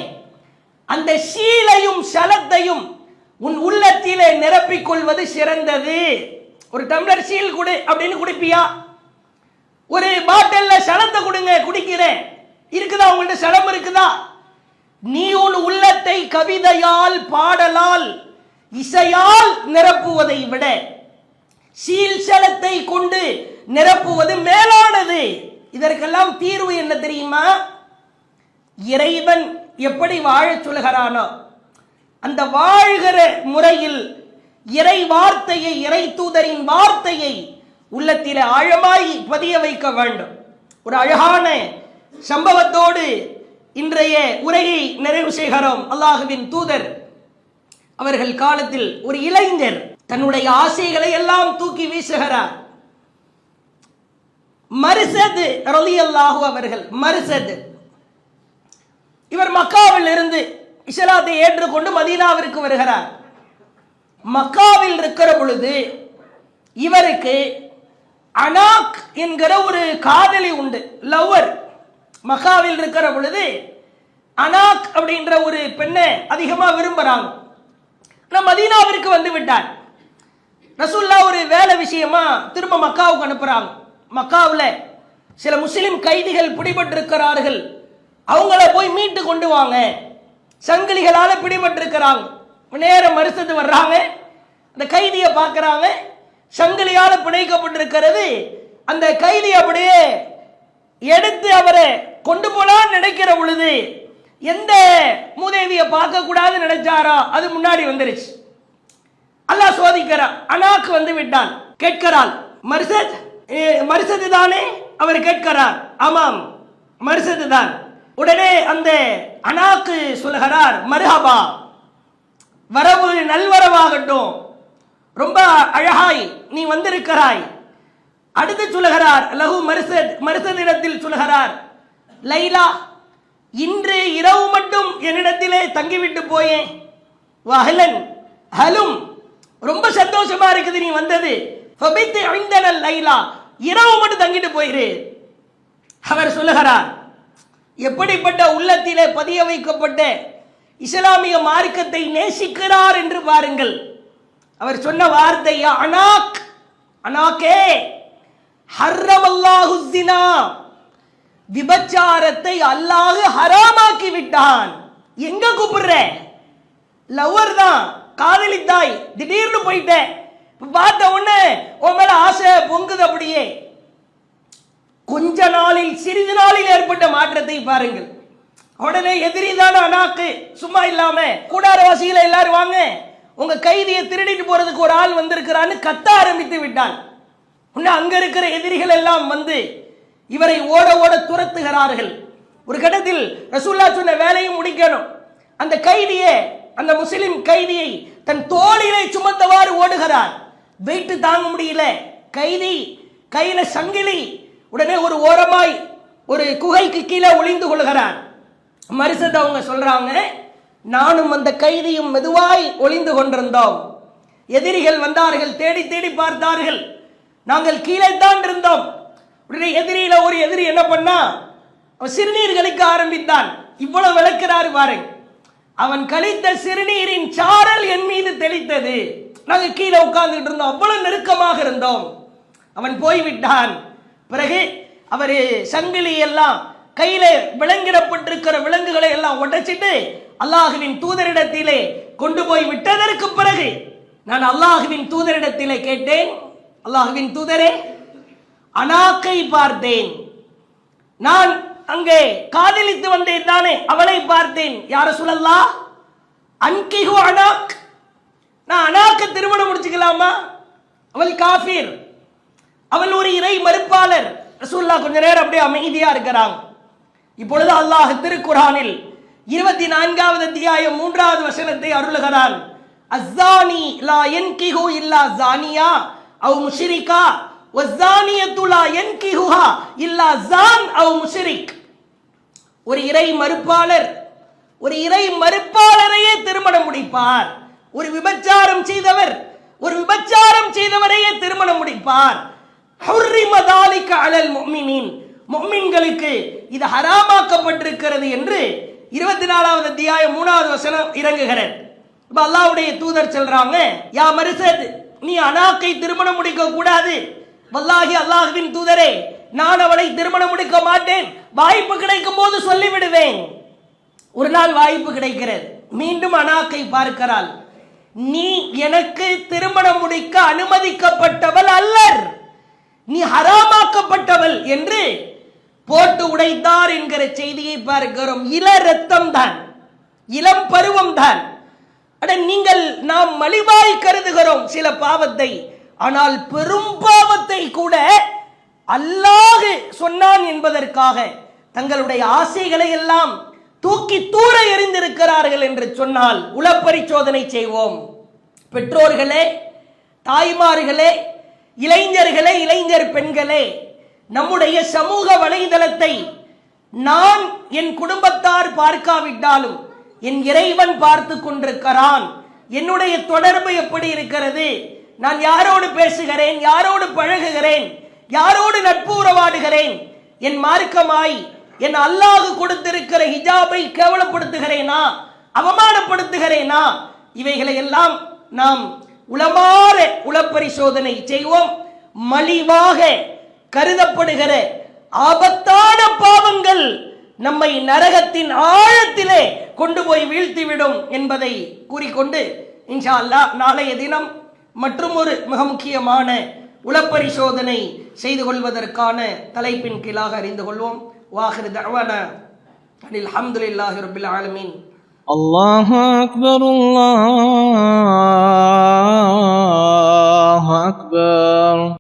அந்த சீலையும் சலத்தையும் உன் உள்ளத்திலே நிரப்பிக் கொள்வது சிறந்தது. ஒரு டம்ளர் சீல் கொடு அப்படின்னு குடிப்பியா? ஒரு பாட்டில்ல சலத்தை கொடுங்க, குடிக்கிறேன். இருக்குதா உங்கள்ட்ட சலம் இருக்குதா? நீ உன் உள்ளத்தை கவிதையால், பாடலால், இசையால் நிரப்புவதை விட சீல் சலத்தை கொண்டு நிரப்புவது மேலானது. இதற்கெல்லாம் தீர்வு என்ன தெரியுமா? இறைவன் எப்படி வாழச் சொல்கிறானோ அந்த வாழ்கிற முறையில் இறை வார்த்தையை, இறை தூதரின் வார்த்தையை உள்ளத்தில் ஆழமாய் பதிய வைக்க வேண்டும். ஒரு அழகான சம்பவத்தோடு இன்றைய உரையை நிறைவு செய்கிறோம். அல்லாஹ்வின் தூதர் அவர்கள் காலத்தில் ஒரு இளைஞர் தன்னுடைய ஆசைகளை எல்லாம் தூக்கி வீசுகிறார். மர்சத் ரலியல்லாஹு அவர்கள், மர்சத், இவர் மக்காவில் இருந்து இஸ்லாத்தை ஏற்றுக்கொண்டு மதீனாவிற்கு வருகிறார். மக்காவில் இருக்கிற பொழுது இவருக்கு அனாக் என்கிற ஒரு காதலி உண்டு, லவ்வர். மக்காவில் இருக்கிற பொழுது அனாக் அப்படின்ற ஒரு பெண்ணை அதிகமா விரும்புறாங்க. மதீனாவிற்கு வந்து விட்டார். ரசூல்லா ஒரு வேலை விஷயமா திரும்ப மக்காவுக்கு அனுப்புறாங்க. மக்காவில் சில முஸ்லிம் கைதிகள் பிடிபட்டிருக்கிறார்கள், அவங்கள போய் மீட்டு கொண்டு வாங்க, சங்கிலிகளால பிடிபட்டிருக்கிறாங்க. நேரம் மறுசது வர்றாங்க, அந்த கைதியை பார்க்கிறாங்க, சங்கிலியால பிணைக்கப்பட்டிருக்கிறது. அந்த கைதி அப்படியே எடுத்து அவரை கொண்டு போலான்னு நினைக்கிற பொழுது எந்த மூதேவியை பார்க்க கூடாது நினைச்சாரோ அது முன்னாடி வந்துருச்சு. அல்லாஹ் சோதிக்கிறான். அனாக்கு வந்து விட்டான். கேட்கிறாள், மர்சத், மர்சது தானே? அவர் கேட்கிறார், ஆமாம் மர்சது தான். உடனே அந்த அனாக்கு சொல்கிறார், மர்ஹபா, வரவு நல்வரவாகட்டும், ரொம்ப அழகாய் நீ வந்திருக்கிறாய். அடுத்து சொல்லுகிறார் லஹு மர்சதிடத்தில் சொல்லுகிறார், லைலா, இன்று இரவு மட்டும் என்னிடத்திலே தங்கிவிட்டு போயேன். வஹலன் ஹலும், ரொம்ப சந்தோஷமா இருக்குது நீ வந்தது. ஃபபித் இந்தனல் லைலா, இரவு மட்டும் தங்கிட்டு போயிரு. அவர் சொல்லுகிறார், எப்படிப்பட்ட உள்ளத்திலே பதிய வைக்கப்பட்ட இஸ்லாமிய மார்க்கத்தை நேசிக்கிறார் என்று பாருங்கள். அவர் சொன்ன வார்த்தை, அனாக், அனாக்கே, ஹர்ரமல்லாஹு ஸினா, விபச்சாரத்தை அல்லாஹ் ஹராமாக்கி விட்டான். எங்க கூப்பிடுற? லவர் தான், காதலித்தாய், திடீர்னு போயிட்ட, பார்த்த உடனே உன் மேல ஆசை பொங்குது. அப்படியே கொஞ்ச நாளில், சிறிது நாளில் ஏற்பட்ட மாற்றத்தை பாருங்கள். உடனே எதிரிதான அனாக்கு சும்மா இல்லாம, கூடாரவாசிகளை எல்லாரும் வாங்க, உங்க கைதியை திருடிட்டு போறதுக்கு ஒரு ஆள் வந்திருக்கிறான்னு கத்த ஆரம்பித்து விட்டான். அங்க இருக்கிற எதிரிகள் எல்லாம் வந்து இவரை ஓட ஓட துரத்துகிறார்கள். ஒரு கட்டத்தில் ரசூலுல்லாஹ் சொன்ன வேலையை முடிக்கணும். அந்த கைதியை, அந்த முஸ்லிம் கைதியை தன் தோளிலே சுமந்தவாறு ஓடுகிறார். வெயிட்டு தாங்க முடியல, கைதி கையில சங்கிலி. உடனே ஒரு ஓரமாய் ஒரு குகைக்கு கீழே ஒளிந்து கொள்கிறார். மரிசத் அவங்க சொல்றாங்க, நானும் அந்த கைதியும் மெதுவாய் ஒளிந்து கொண்டிருந்தோம். எதிரிகள் வந்தார்கள், தேடி தேடி பார்த்தார்கள், நாங்கள் கீழே தான் இருந்தோம். உடனே எதிரியில ஒரு எதிரி என்ன பண்ணா, அவன் சிறுநீர் கழிக்க ஆரம்பித்தான். இவ்வளவு விளக்கிறாரு பாருங்க. அவன் கழித்த சிறுநீரின் சாரல் என் மீது தெளித்தது. நாங்க கீழே உட்கார்ந்துட்டு இருந்தோம், அவ்வளவு நெருக்கமாக இருந்தோம். அவன் போய்விட்டான். பிறகு அவரு சங்கிலி எல்லாம் கையில விலங்கிடப்பட்டிருக்கிற விலங்குகளை எல்லாம் உடைச்சிட்டு அல்லாஹுவின் தூதரிடத்திலே கொண்டு போய் விட்டதற்கு பிறகு நான் அல்லாஹுவின் தூதரிடத்திலே கேட்டேன், அல்லாஹுவின் தூதரே, அனாக்கை பார்த்தேன், நான் அங்கே காதலித்து வந்தேன் தானே, அவளை பார்த்தேன். யார ரசூலல்லாஹ், அன்கிஹு அனாக், நான் அனாக்க திருமணம் முடிச்சுக்கலாமா? அவள் காஃபிர், அவள் ஒரு இறை மறுப்பாளர். ரசூலுல்லாஹ் கொஞ்ச நேரம் அப்படியே அமைதியா இருக்கிறாங்க. இப்பொழுது அல்லாஹ் திருக்குர்ஆனில் 24வது அத்தியாயம் 3வது வசனத்தை அருளுகிறான். அஸ்ஸானி லா யன்கிஹு இல்லா ஸானியா அவ் முஷ்ரிகா வஸ்ஸானியத்து லா யன்கிஹுஹா இல்லா ஸான் அவ் முஷ்ரிக். ஒரு இறை மறுப்பாளர் ஒரு இறை மறுப்பாளரையே திருமணம் முடிப்பார். ஒரு விபச்சாரம் செய்தவர் ஒரு விபச்சாரம் செய்தவரையே திருமணம் முடிப்பார். ஹுர்ரிம ذلك على المؤمنين, முஃமின்களுக்கு இது ஹராமாக்கப்பட்டிருக்கிறது என்று 24வது அத்தியாயம் 3வது வசனம் இறங்குகிறது. இப்ப அல்லாஹ்வுடைய தூதர் சொல்றாங்க, யா மர்சத், நீ அனாக்கை திருமணம் முடிக்க கூடாது. வல்லாஹி அல்லாஹ்வின் தூதரே, நான் அவளை திருமணம் முடிக்க மாட்டேன். வாய்ப்பு கிடைக்கும் போது சொல்லிவிடுவேன். ஒரு நாள் வாய்ப்பு கிடைக்கிறது, மீண்டும் அனாக்கை பார்க்கிறாள். நீ எனக்கு திருமணம் முடிக்க அனுமதிக்கப்பட்டவள் அல்லர், நீ ஹராமாக்கப்பட்டவள் என்று போட்டு உடைத்தார் என்கிற செய்தியை பார்க்கிறோம். இள ரத்தம் தான், இளம் பருவம் தான். நீங்கள் நாம் மலிவாய் கருதுகிறோம் சில பாவத்தை, ஆனால் பெரும் பாவத்தை கூட அல்லாஹ் சொன்னான் என்பதற்காக தங்களுடைய ஆசைகளை எல்லாம் தூக்கி தூர எறிந்திருக்கிறார்கள் என்று சொன்னால் உளப்பரிசோதனை செய்வோம். பெற்றோர்களே, தாய்மார்களே, இளைஞர்களே, இளைஞர் பெண்களே, நம்முடைய சமூக வலைதளத்தை நான் என் குடும்பத்தார் பார்க்காவிட்டாலும் என் இறைவன் பார்த்து கொண்டிருக்கிறான். என்னுடைய தொடர்பு எப்படி இருக்கிறது, நான் யாரோடு பேசுகிறேன், யாரோடு பழகுகிறேன், யாரோடு நட்பு உறவாடுகிறேன், என் மார்க்கமாய் என் அல்லாஹ் கொடுத்திருக்கிற ஹிஜாபை கேவலப்படுத்துகிறேனா, அவமானப்படுத்துகிறேனா, இவைகளை எல்லாம் நாம் உளமாற உளப்பரிசோதனை செய்வோம். மலிவாக கருதப்படுகிற ஆபத்தான பாவங்கள் நம்மை நரகத்தின் ஆழத்திலே கொண்டு போய் வீழ்த்திவிடும் என்பதை கூறிக்கொண்டு இன்ஷா அல்லாஹ் நாளைய தினம் மற்றும் ஒரு மிக முக்கியமான உளப்பரிசோதனை செய்து கொள்வதற்கான தலைப்பின் கீழாக அறிந்து கொள்வோம். வாஹிரு தஅவானா அனில் ஹம்துலில்லாஹி ரப்பில் ஆலமீன். அல்லாஹு அக்பர், அல்லாஹு அக்பர்.